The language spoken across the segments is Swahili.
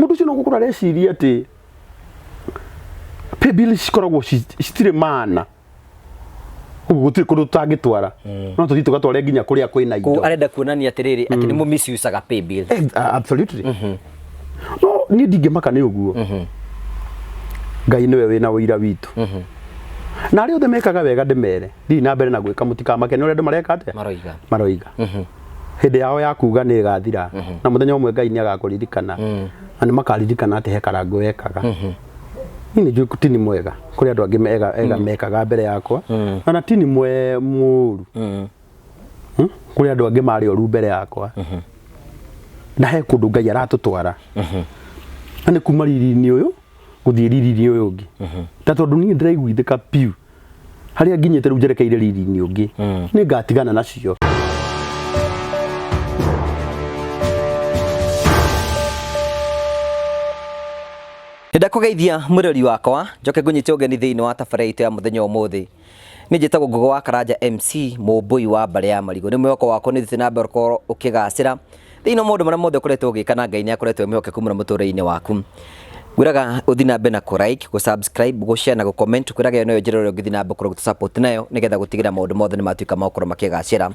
mundu ucio no gukura reciria ati pay bill cikoragwo citire maana gutire kundu tangitwara no tuthi tugatware nginya kuria kwina indo ko arenda kuonania atiriri ati ni mu misuse pay bill. Absolutely. No ni ndingimaka ni uguo Ngai niwe wina wira witu na ari othe mekaga wega ndimere ndi na mbere na gwika mutikamake ni urendu mareka ate maroiga hindi yao ya kuga ni gathira na muthenya umwe Ngai ni agakuririkana na ni makaririkana ate he karango wekaga ni njui kutini mwega kuri andu angi mekaga mbere yakwa na tini mwe muru kuri andu angi mari oru mbere yakwa na he kundu Ngai aratutwara na ni kuma riri-ini uyu guthie riri-ini uyu ungi ta tondu ni ndiraiguithika piu haria nginyite riu njerekeire riri-ini ungi ni ngatigana nacio. Henda kugeithia murori wakwa njoke ngunyite ugeni thiini wa tabarĩra ya muthenya umuthi ni njitagwo Ngugi wa Karanja MC Mũmbũi wa Mbare ya Marigũ ni mwako wako ni thina mbere ko ukigacira thiini mundu maria mothe ukoretwo ugikana Ngai ni akoretwo mwihokeku muno mutura-ini waku gwiraga uthina mbe na ku like ku subscribe ku share na ku comment kwiraga yo njira ro ngithina mbe ku support nayo nigetha gutigira maundu mothe ni matuika makoro makigacira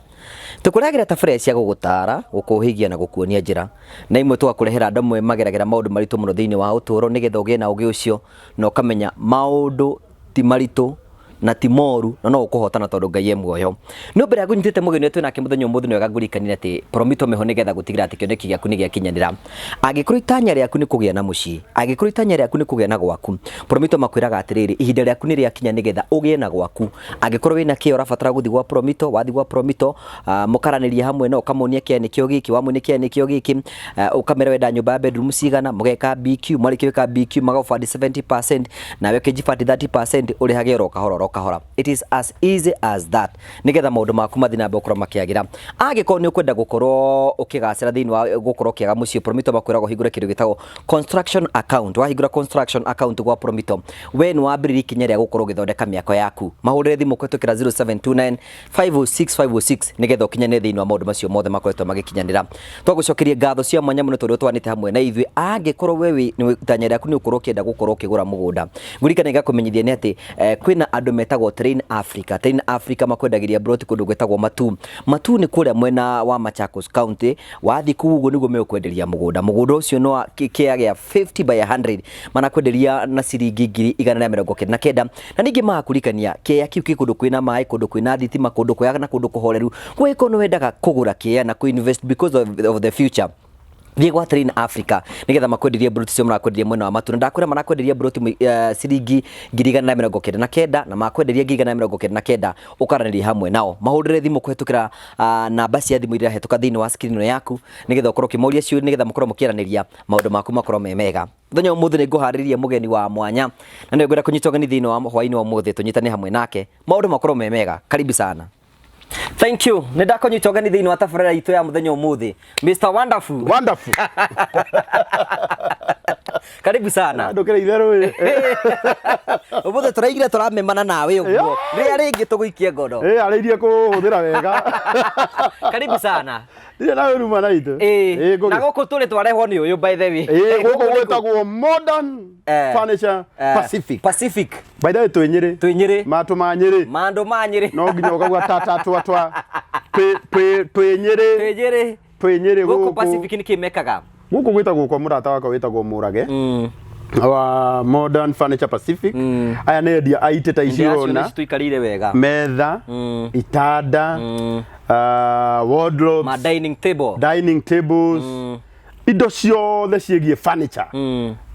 tukuragira tabarĩra cia gugutara gukuhigia na gukuonia njira na imwe twakurehera andu amwe mageragera maundu maritu muno thiini wa uturo nigetha ugie na ugi ucio no kamenya maundu ti maritu na ti moru no ukuhotana tondu Ngai muoyo no mbere gunyitite mugeni wetu nake muthenya umuthi no gagurikania ati promito meho nigetha gutigira ati kioneki giaku ni giakinyanira agikorwo itanya riaku ni kugia na mucii agikorwo itanya riaku ni kugia na gwaku promito makwiraga atiriri ihinda riaku ni riakinya nigetha ugie na gwaku agikorwo wina kio rabatara guthi gwa promito wathi gwa promito mukaraniria hamwe no ukamonia kianikio giki wamwe kianikio giki ukamera wenda nyumba bedroom cigana mugeka BQ mwarikika BQ magofadi 70% na weke jifadi 30% uri hagero kahoro kahora. It is as easy as that. Nigetha maundu maku mathi na mbere makiagira agikorwo ni ukwenda gukorwo ukigacira thiini wa gukorwo kiaga mucii promito makwirago hingura kindu gitagwo construction account wahingura construction account gwa promito we ni wambiriri ikinya ria gukorwo githondeka miako yaku mahurire thimu kwetukira 0729 506 506 nigetha ukinyane thiini wa maundu macio mothe makoretwo magikinyanira twagucokerie ngatho cia mwanya muno tondu twanite hamwe na ithui agikorwo wewe ni itanya riaku ni ukorwo kienda gukorwo ukigura mugunda ngurikana igakumenyithia ni ati kwina andu metagwo Train Africa makwendagiria broti kundu gwetagwo matu ni kuria mwena wa Machakos County wathi kuguo niguo mekwenderia mugunda ucio no kiagia 50 by 100 mana kwenderia na ciringi 199 na ningi makurikania kia kiu kikundu kwina mai kundu kwina thitima kundu kwaya na kundu kuhoreru gwe kono wendaga kugura kia na ku invest because of the future thie gwa Train Africa nigetha makwenderia broti cio marakwenderia mwena wa matu ndakwira marakwenderia broti ciringi 199 na makwenderia 199 ukaraniria hamwe nao mahurire thimu kuhetukira namba cia thimu iria hetuka thiini wa screen yaku nigetha ukorwo kimuria cio nigetha mukorwo mukiraniria maundu maku makorwo memega muthenya umuthi ni nguhariria mugeni wa mwanya na ni ngwira kunyita ugeni thiini wa hwaini wa umuthi tunyitane hamwe nake maundu makorwo memega karibu sana. Thank you. Nedako nyitogani thiini wa tabarĩra itu ya muthenya umuthi. Mr. Wonderful. Wonderful. Karibu sana. Ndokera itherũ. Umuthi turaigire turamemana nawe uguo. Ria ringi tuguikie ngono. Ariirie kuhuthira wega. Karibu sana. Ndire nawe ruma na itu. Na guku turi twarehwo ni uyu by the way. Guku gwetagwo Modern Furniture Pacific. Pacific. By the way twinyiri. Matu ma Nyeri. Mando ma Nyeri. No nginya ukagwa twa twinyiri guku Pacific ni kimekaga. Guku gwetagwo kwa murata wako wetagwo Murage. Wa Modern Furniture Pacific. Aya ni endia aiteta icirona. Tuikarire wega. Metha, itanda, wardrobes, ma dining tables, indo ciothe ciegie furniture.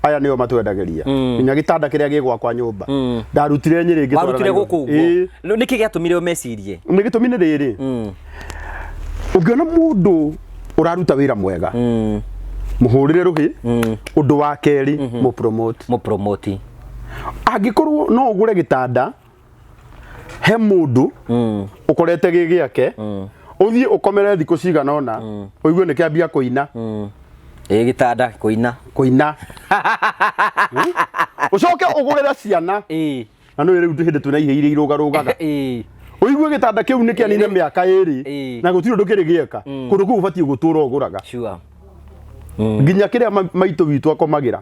Aya nio matwendageria. Nginya gitanda kiria gigwa kwa nyumba. Ndarutire Nyeri ngitwara. Warutire guku uguo. Niki giatumire umecirie. Ni gitumine riri. Ungiona mundu uraruta wira mwega. Muhurire ruhi. Undu wa keri mu promote. Agikorwo no ugure gitanda he mundu ukorete gigiake. Uthie ukomere thiku cigana ona. Uigue ni kiambia kuina. Gitanda kuina. Ucoke ugurira ciana. Na no riu tuhinde tuna ihe iria irugarugaga. Uigue gitanda kiu ni kianine miaka iri na gutiro ndukiri gieka kundu ku ubatie gutura uguraga. Sure. nginya kiria maitu witu akomagira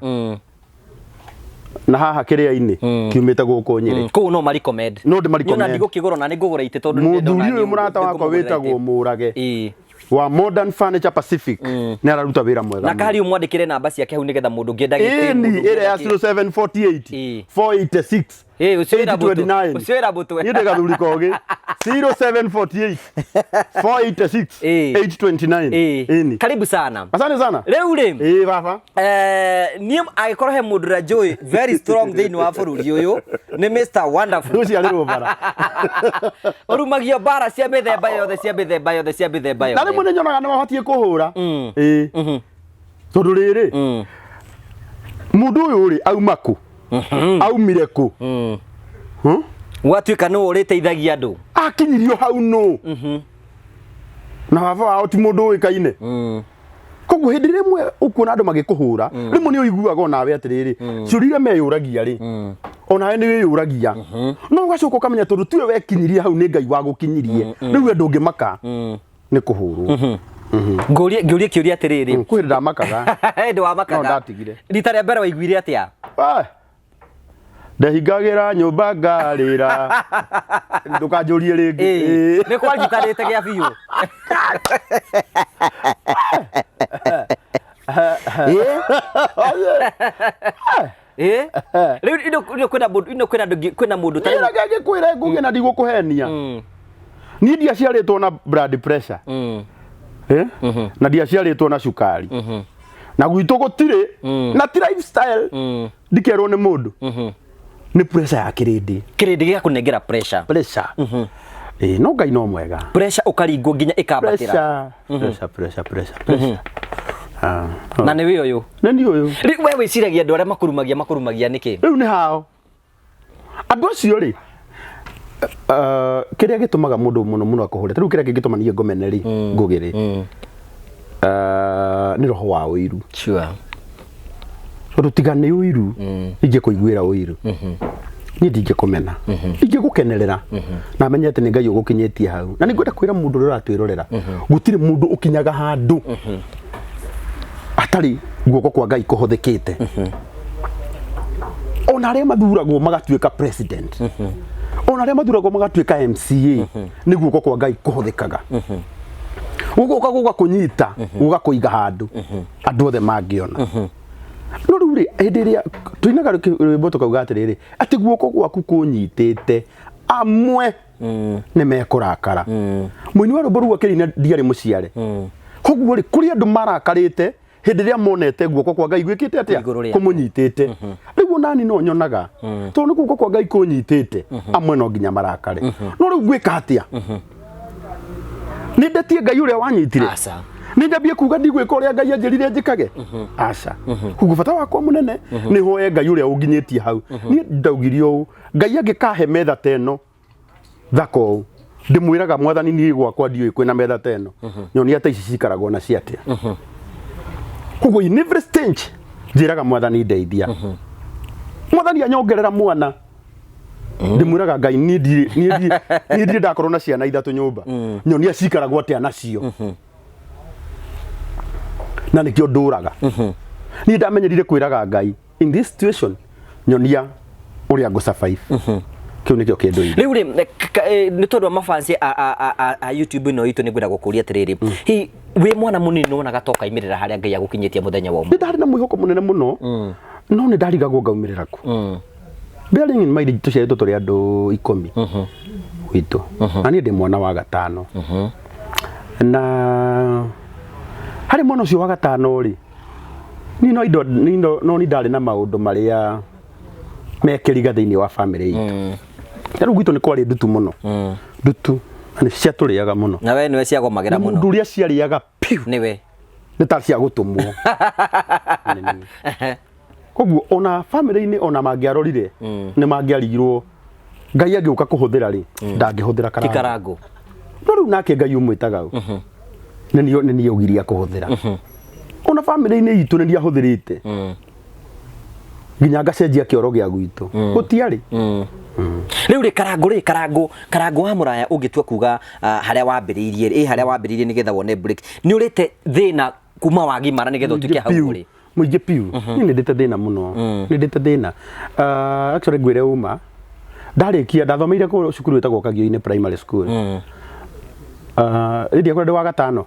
na haha kiria-ini kiumite guku Nyeri ko no mari comment no ndi mari comment nyona ndigukigoro na ningugura ite tondu muthuri uyu murata wakwa witagwo Murage wa Modern Furniture Pacific ni araruta wira mwega na kari umwandikire namba ciake hau nigetha mundu ngienda gite ni ire ya 0748 486 usiwira butu yende gathuri kogi 0748 486 829 ini karibu sana asante sana riu baba ni agikoro he mundu ra joy very strong thini wa bururi uyu ni Mr Wonderful uci ari rubara orumagia bara cia mithemba yothe na rimwe ni nyonaga ni mabatie kuhura tondu riri mundu uyu ri aumaku aumire ku gwatuika no uriteithagia andu akinyirio hau no na baba wao ti mundu uikaine koguo hindi rimwe ukuona andu magikuhura rimwe ni uiguaga onawe atiriri ciurire meyuragia ri onawe ni wiyuragia no ugacoka ukamenya tondu tiwe wekinyirie hau ni Ngai wa gukinyirie riu ndungimaka ni kuhurwo Ngũrie kiuria atiriri kwĩ ndamakaga ndi wa makaga no ndatigire rita rĩa mbere waiguire atia ndehingagira nyumba ngarira ndukanjũrie rĩngĩ nĩ kwanjikarĩte gĩa biũ rĩu kwĩna mũndũ ngĩkwĩre ngũgĩ na ndigũkũhenia niĩ ndiaciarĩtwo na blood pressure na ndiaciarĩtwo na cukari na gwitũ gũtirĩ na ti lifestyle ndikerwo nĩ mũndũ nĩ pressure ya kĩrĩndĩ gĩa kũnengera pressure no Ngai no mwega pressure ũkaringwo nginya ĩkambatĩra pressure na nĩ wĩ ũyũ rĩu we wĩciragia andũ arĩa makurumagia nĩkĩ rĩu nĩ hao andũ acio rĩ kiria gitumaga mundu muno akuhure riu kiria gituma nie ngomene ri ngugiri ni roho wa uiru rutigane uiru ije kuiguira uiru ni ndinge kumena ije gukenerera na menyete ni Ngai ugukinyetie hau na ningwenda kwira mundu rura twirorera gutire mundu ukinyaga handu atari guoko kwa Ngai kuhuthikite ona aria mathuragwo magatuika president ona aria mathuragwo magatuika MCA ni guoko kwa Ngai kuhuthikaga guko gugakunyita gugakuiga handu andu othe mangiona no riu ri hindi ria tuinaga rwimbo tukauga atiriri ati guoko gwaku kunyitite amwe ni mekurakara muini wa rwimbo rwa kirina ndiari muciare koguo ri kuri andu marakarite hindi ria monete guoko kwa Ngai gwikite atia kumunyitite riu nani no nyonaga tondu guoko kwa Ngai kunyitite amwe no nginya marakare no riu gwika atia ni ndetie Ngai uria wanyitire ni ndambie kuga ndigwika uria Ngai anjirire njikage aca kugu bata wakwa munene ni hoye Ngai uria unginyetie hau ni ndaugirio Ngai angikahe metha teno thako ndimwiraga mwathani ni gwakwa ndioi kwina metha teno nyoni ata ici cikaragwo na ciatia kugu in every stage njiraga mwathani ndeithia mwathani anyongerera mwana ndimwiraga Ngai ni ndi ndakorwo na ciana ithatu nyumba nyoni acikaragwo atia nacio na nikio nduraga ni ndamenyerire kwiraga Ngai in this situation nyonia uria ngo survive kiu nikio kindu riu ri ni tondu mafansi a YouTube no itu ni ngwenda gukuria atiriri hi wi mwana munini wona gatoka imirira haria Ngai agukinyetie muthenya wa ndari na mwihoko munene muno no ni ndarigagwo ngaumirira ku bearing in mind tuciaritwo turi andu 10 witu na ni ndi mwana wa gatano na hari mwana ucio wa gatano ri ni no ni ndari na maundu maria mekiriga thiini wa family itu riu gwitu ni kwari ndutu muno ndutu ani cia turiaga muno na we niwe cia gomagira muno mundu uria ciariaga piu niwe ni ta cia gutumwo koguo ona family ini ona mangiarorire ni mangiarigirwo Ngai angiuka kuhuthira ri ndangihuthira karango no riu nake Ngai umwitaga ni ni ugiria kuhuthira ona family ini itu ni ndiahuthirite nginya ngacenjia kioro gia gwitu gutiari riu ri karango wa muraya ungitua kuga haria wambiriirie haria wambiriirie nigetha wone break ni urite thina kuma wagimara nigetha utuke hau uri muingi piu ni ndite thina muno ni ndite thina actually ngwire uma ndarikia ndathomeire ku cukuru wetagwo Kagio-ini primary school ndia kuri wa gatano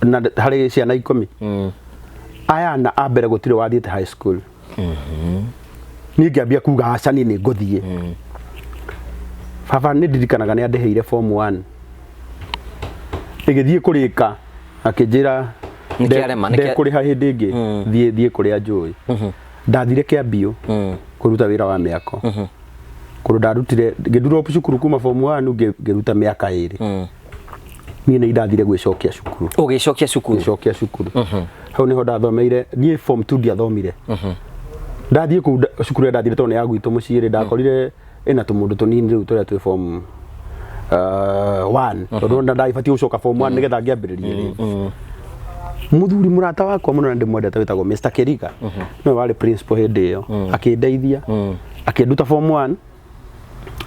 na hari ciana 10 aya na ambere gutire wathiete high school ni ngiambia kuga aca ni nguthie baba ni ndirikanaga ni andeheire form 1 igithie kurika akinjira ndekuriha hindi ingi thie kuria njui ndathire Kiambio kuruta wira wa miako kuru ndarutire ngidrop cukuru kuma form 1 ngiruta miaka 2 ni ndathire gwicokia cukuru ugicokia cukuru hau niho ndathomeire ni form 2 ndiathomire ndathie ku cukuru ndathire tone ya gwitu muciiri ndakorire ina tumundu tunini riu turia twi form 1 tondu ndaibatie gucoka form 1 nigetha ngiambiririe muthuri murata wakwa muno na ndimwendete witagwo Mr Keriga no wari principal hindi iyo akindeithia akinduta form 1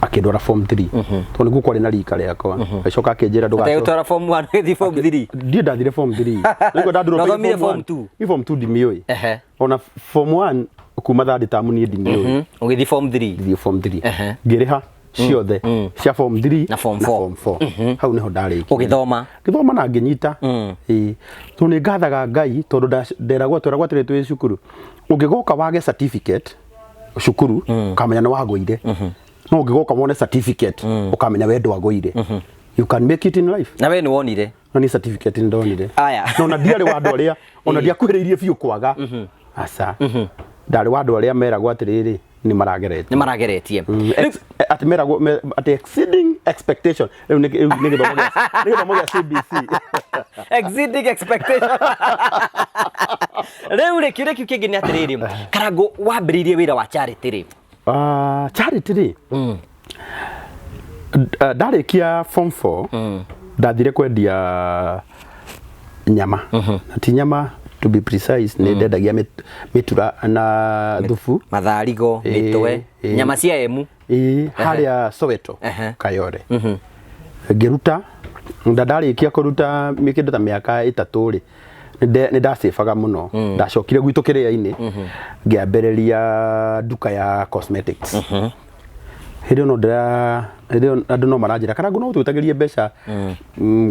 akindwara form 3 tondu guko ari na rika riakwa acoka akinjira ndugacora form 1 githi form 3 ndio ndathire form 3 niko ndandura form 2 ni form 2 ndimioi ona form 1 kuma thadi tamu ni ndimioi ugithi form 3 ngiriha ciothe cia form 3 na form 4 hau niho ndarikia ugithoma na nginyita to ni ngathaga Ngai tondu nderagwo tweragwo tiri twi cukuru ungigoka wage certificate cukuru ukamenya no wagwire no ungigoka wone certificate ukamenya we ndwagwire you can make it in life na we ni wonire no ni certificate ndonire aya no na ndiari wa andu aria ona ndiakuhiriirie biu kwaga asa ndari wa andu aria meragwo atiriri ni marageretie at meragwo at exceeding expectation ni githomo gia CBC exceeding expectation riu ri kiuria kiu kingi ni atiriri Karangu wambiririe wira wa charity ri charity ri ndarikia form 4 ndathire kwendia nyama ti nyama to be precise ni ndendagia mitura na thufu matharigo mitwe nyama cia emu haria Soweto Kayore ngiruta ndarikia kuruta mikindu ta miaka 3 ri ni ndacibaga muno ndacokire gwitu kiria-ini ngiambiriria duka ya cosmetics hindi no andu no maranjira Karangu no twitagirie mbeca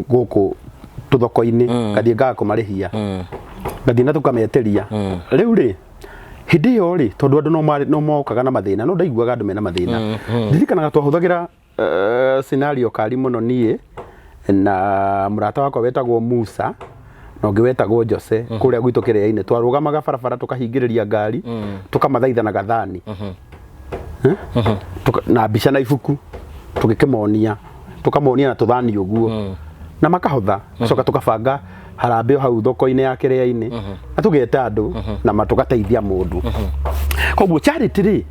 guku tuthoko-ini kathie ngaga kumarihia ngathie na tukameteria riu ri hindi iyo ri tondu andu no mokaga na mathina no ndaiguaga andu mena mathina ndirikanaga twahuthagira scenario kari muno nie na murata wakwa wetagwo Musa no ngiwetagwo Jose kuria gwitu kiria-ini twarugamaga barabara tukahingiriria ngari tukamathaithanaga thani na mbica na ibuku tugikimonia tukamonia na tuthani uguo na makahotha coka tukabanga harambe hau thoko-ini ya kiria-ini na tugeta andu na matugateithia mundu koguo charity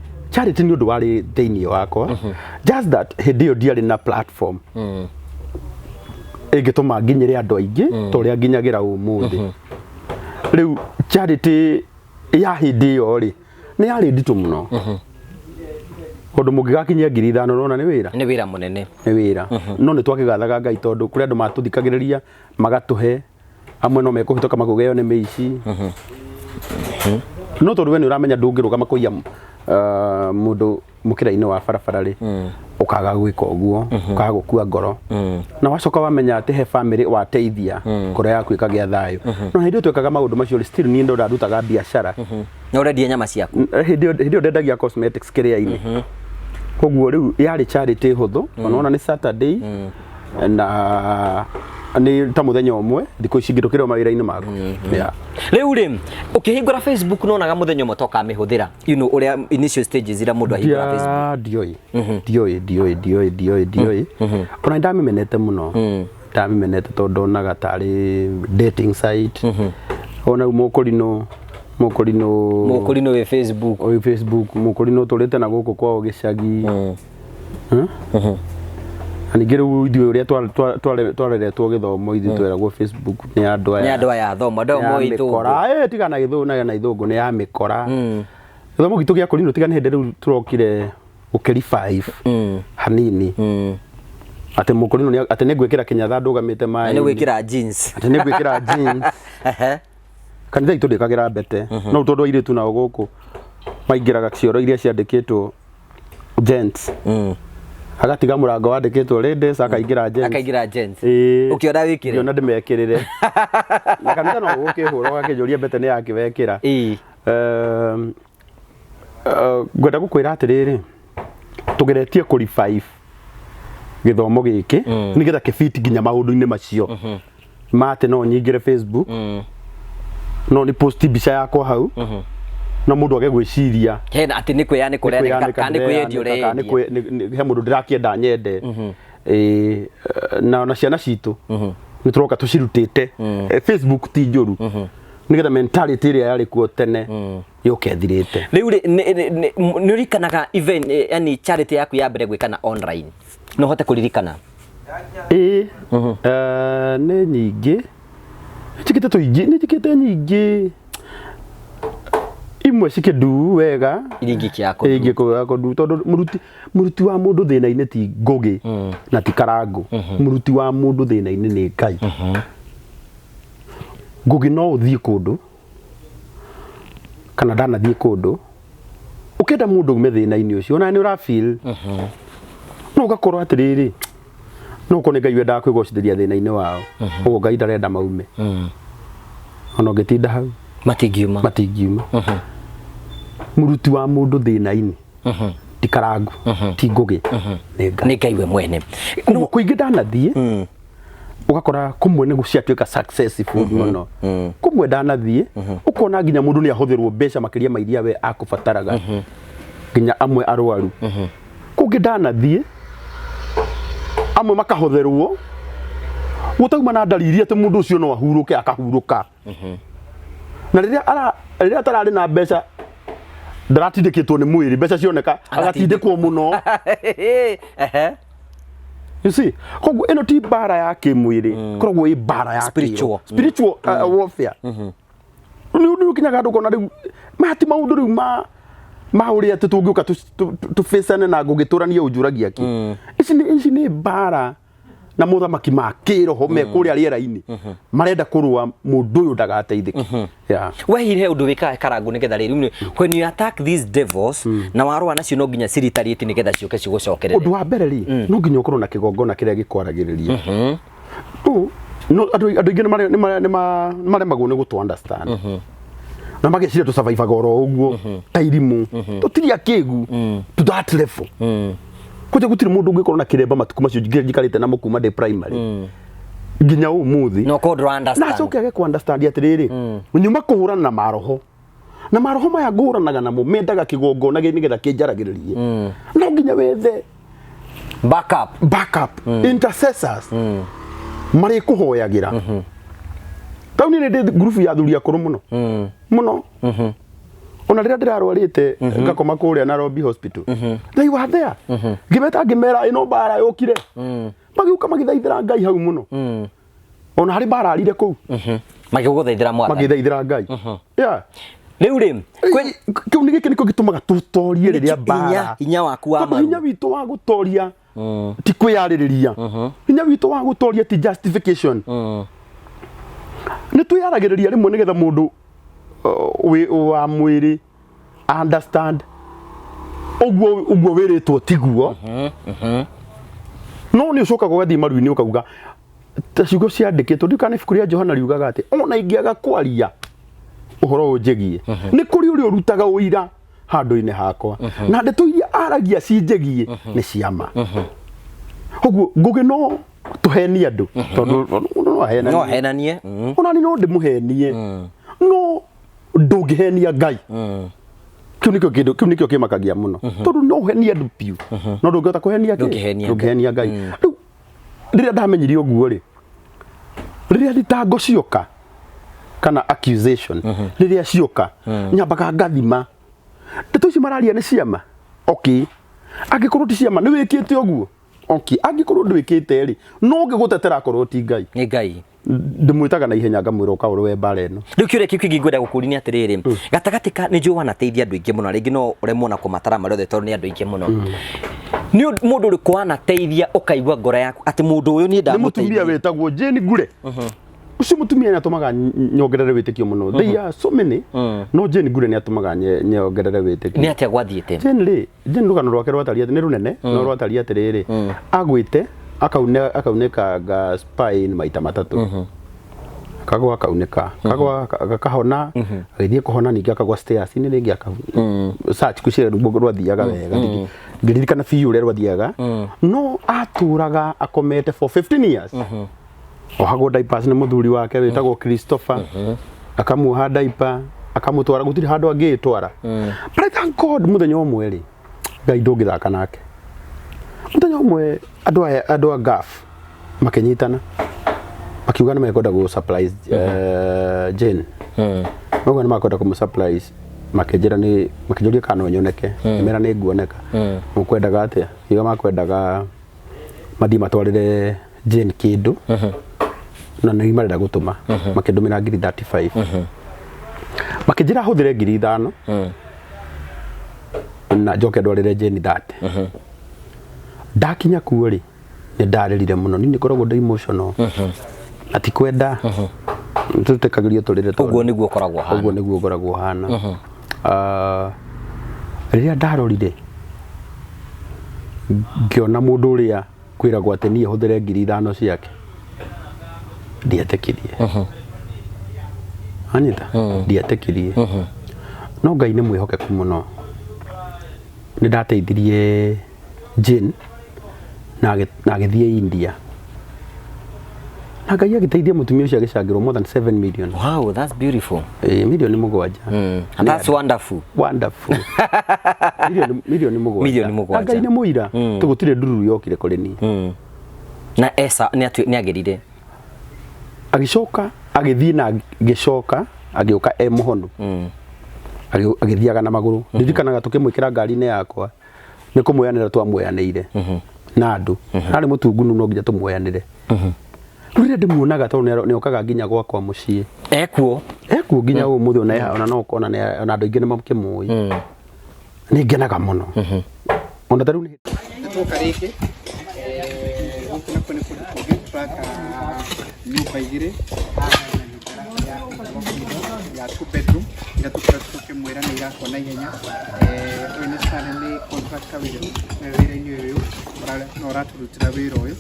ni undu wari thiini wakwa just that hindi iyo ndiari na platform ingituma nginyire andu aingi toria nginyagira umuthi riu charity ya hindi iyo ri ni yari nditu muno undu mungigakinyia 5,000 nona ni wira munene ni wira no ni twakigathaga Ngai tondu kuri andu matuthikagiriria magatuhe amwe no mekuhitoka makugeo ni miici no tondu we ni uramenya ndungirugama kuiya mundu mukira-ini wa barabara ri ukaga gwika uguo ukaga gukua ngoro na wacoka wamenya ati he family wateithia kuria yaku ikagia thayo no hindi twekaga maundu macio still ni ndo ndarutaga biashara no urendia nyama ciaku hindi ndendagia cosmetics kiria-ini koguo riu yari charity huthu ona ni Saturday na ni ta muthenya umwe thikũ ici ngĩrũkĩra mawĩra-inĩ maku rĩu rĩ ũkĩhingũra Facebook nonaga mũthenya ũmwe toka mĩhũthĩra ũrĩa initial stages ira mũndũ ahingũra Facebook ndioi ona ndamĩmenete mũno ndamĩmenete tondũ onaga tarĩ dating site ona mũkũrinũ wĩ Facebook mũkũrinũ tũrĩte na gũkũ kwao gĩcagi ningĩ rĩu ithuĩ ũrĩa twareretwo gĩthomo ithuĩ tweragwo Facebook nĩ andũ aya thoma mĩkora tiga na gĩthũngũ na ithũngũ nĩ ya mĩkora gĩthomo gitũ gĩa kũrinũ tiga nĩ hĩndĩ rĩu tũrokire gũkĩri 5 hanini ate mukurino ni ate ne gwikira kinyatha ndugamite mai ni gwikira jeans ate ne gwikira jeans kanitha itu ndikagira mbete no tondu iritu na guku maingiraga cioro iria ciandikitwo gents agatiga murango wandikitwo ladies akaingira gents ukiona wikire ukiona ndimekirire na kanitha no gukihura gakijuria mbete ni yakiwekira gwenda gukwira atiriri tugeretie ku revive githomo giki nigetha kifiti nginya maundu-ini macio mate no nyingire Facebook no ni post bica yakwa hau na mundu age gwiciria hena ati ni kwiyane kurenika kandi kwiyendio re he mundu ndirakienda nyende na ciana citu ni turoka tucirutite Facebook ti njuru nigetha mentality iria yari kuo tene yukethirite riu ni urikanaga even yani charity yaku ya mbere gwikana online no hote kuririkana ni nyingi cikite tuingi ni cikite nyingi imwe cikindu wega iringi kiako ingiko ndu tondu muruti wa mundu thina-ini ti ngugi na ti karangu muruti wa mundu thina-ini ni Ngai ngugi no uthie kundu kana ndanathie kundu ukenda mundu ume thina-ini ucio na ni ura feel no gakorwo atiriri no kone Ngai wenda kwigocithia thina-ini wao ugo Ngai ndarenda maume ona ngitinda hau matingiuma muruti wa mundu thina-ini ti karangu ti ngugi ni Ngai we mwene no kuingi ndanathie ugakora kumwe ni guciatuika successful muno kumwe ndanathie ukona nginya mundu ni ahuthirwo mbeca makiria mairia we akubataraga nginya amwe arwaru kungi ndanathie amwe makahotherwo gutauma na dalili ati mundu ucio no ahuruke akahuruka na riria tarari na mbeca ndaratindikitwo ni mwiri mbeca cioneka agatindikwo muno you see koguo ino ti bara ya kimwiri korogwo i bara ya spiritual warfare ni kinyaga ndu kona riu mati maundu riu ma uri ati tungiuka tu face na ngugiturania unjuragia ki ici ni bara na muthamaki makiroho me kuria riera-ini marenda kurua mundu uyu ndagateithike wehire undu wika karangu nigetha riu when you attack these devils na warua nacio no nginya ciritarieti nigetha ciuke cigucokerere undu wa mbere ri no nginya ukorwo na kigongona kiria gikwaragiriria no andu ingi ni maremagwo ni gutu understand na mageciria tu survive goro uguo ta irimu tutiria kigu to that level kuja gutiri mundu ungikorwo na kiremba matuku macio ngikarite na mukuma de primary nginya umuthi no code understand na coke age ku understand atiriri nyuma kuhurana na maroho maya nguranaga namo mendaga kigongona nigetha kinjaragiririe no nginya wethe backup intercessors mari kuhoyagira tauni ni group ya thuria kuru muno ona riria ndirarwarite ngakoma kuria na Robi Hospital they were there ngimera ino bara yokire magiuka magithaithira Ngai hau muno ona hari bara arire ku magiguthaithira Ngai riu ri kiu ni giki niko gitumaga tutorie riria bara hinya waku wa maru hinya witu wa gutoria ti kwiyaririria hinya witu wa gutoria ti justification ni twiyaragiriria rimwe nigetha mundu wa mwiri understand uguo wiritwo tiguo no ni ucoka gugathii maru-ini ukauga ciugo ciandikitwo ndikana ibuku ria Johana riugaga ati ona ingiaga kwaria uhoro unjigie ni kuri uri urutaga uira handu-ini hakwa na ndeto iria aragia cinjigie ni ciama uguo ngugi no tuhenie andu tondu no henanie ona ni no ndimuhenie no ndungihenia Ngai kiu nikio kimakagia muno tondu no henia andu piu no ndungihota kuhenia ndungihenia Ngai riu riria ndamenyire uguo ri riria thitango cioka kana accusation riria cioka nyambaga ngathima ndeto ici mararia ni ciama okay angikorwo ti ciama ni wikite uguo okay angikorwo ndwikite ri no ngigutetera korwo ti Ngai ni Ngai ndimwitaga na ihenya ngamwira ukaurwo we bara eno riu kiure kiki ngwenda gukurinia atiriri gatagati ka ni njua wanateithia andu ingi muno ringi no uremwo na kumatara mari othe tondu ni andu ingi muno ni mundu uri kwana teithia ukaigwa ngora yaku ati mundu uyu ni ndamuteithia mutumia wetagwo Jane Gure ucio mutumia ni atumaga nyongerere witikio muno they are so many no Jane Gure ni atumaga nyongerere witikio ni atia gwathiete Jane rugano rwake rwatari ati ni runene no rwatari ati riri agwite akauneka ga spine maita matatu kagwa akauneka kagwa gakahona agithie kuhona ningi akagwa stairs ni ringi akahuna search kucira rugo rwathiaga wega ngiririkana fiu ure rwathiaga no aturaga akomete for 15 years ohagwo diapers ni muthuri wake witagwo Christopher akamuha diaper akamutwara gutiri handu angitwara but thank God muthenya umwe ri Ngai ndungithaka nake muthenya umwe andu a gaf makenyitana makiuga ni mekwenda go supplies Jane mauga ni makwenda ku supplies makenjira ni makijuria kana nyoneke mera ni nguoneka mukwendaga atia iga makwendaga mathi matwarire Jane kindu na nĩ marenda gutuma makindumira ngiri 35 makinjira huthire ngiri 5 na njoke ndwarire Jane 30 ndakinya kuo ri ni ndarerire muno ni koragwo ndi emotional ati kwenda tutekagirio turire to uguo niguo koragwo hana riria ndarorire ngiona mundu uria kwiragwo ati nie huthire ngiri 5 ciake ndiatekirie anyita ndiatekirie no Ngai ni mwihokeku muno ni ndateithirie Jane na agithie India na Ngai agiteithia mutumia ucio agicangirwo more than 7 million. Wow, that's beautiful. Milioni mugwanja. And that's wonderful. Wonderful. Milioni mugwanja. Ngai ni muira tugutire ndururu yokire kuri ni na esa ni agerire agicoka agithie na gicoka agioka muhonu agithiaga na maguru ndirikanaga tukimwikira ngari-ini yakwa ni kumweyanira twamweyanire na andu ari mutungunu no nginya tumweyanire rire ndimuonaga tondu ni okaga nginya gwakwa mucii ekuo nginya umuthi ona no kona ona andu ingi ni makimui ni ngenaga muno ona taru ni tuka riki gukuna kune kuri paka nyumba igire ya 2 bedroom ngatukura tukimwira ni irakona ihenya wene sana ni contractor wira ni uyu no raturutira wira uyu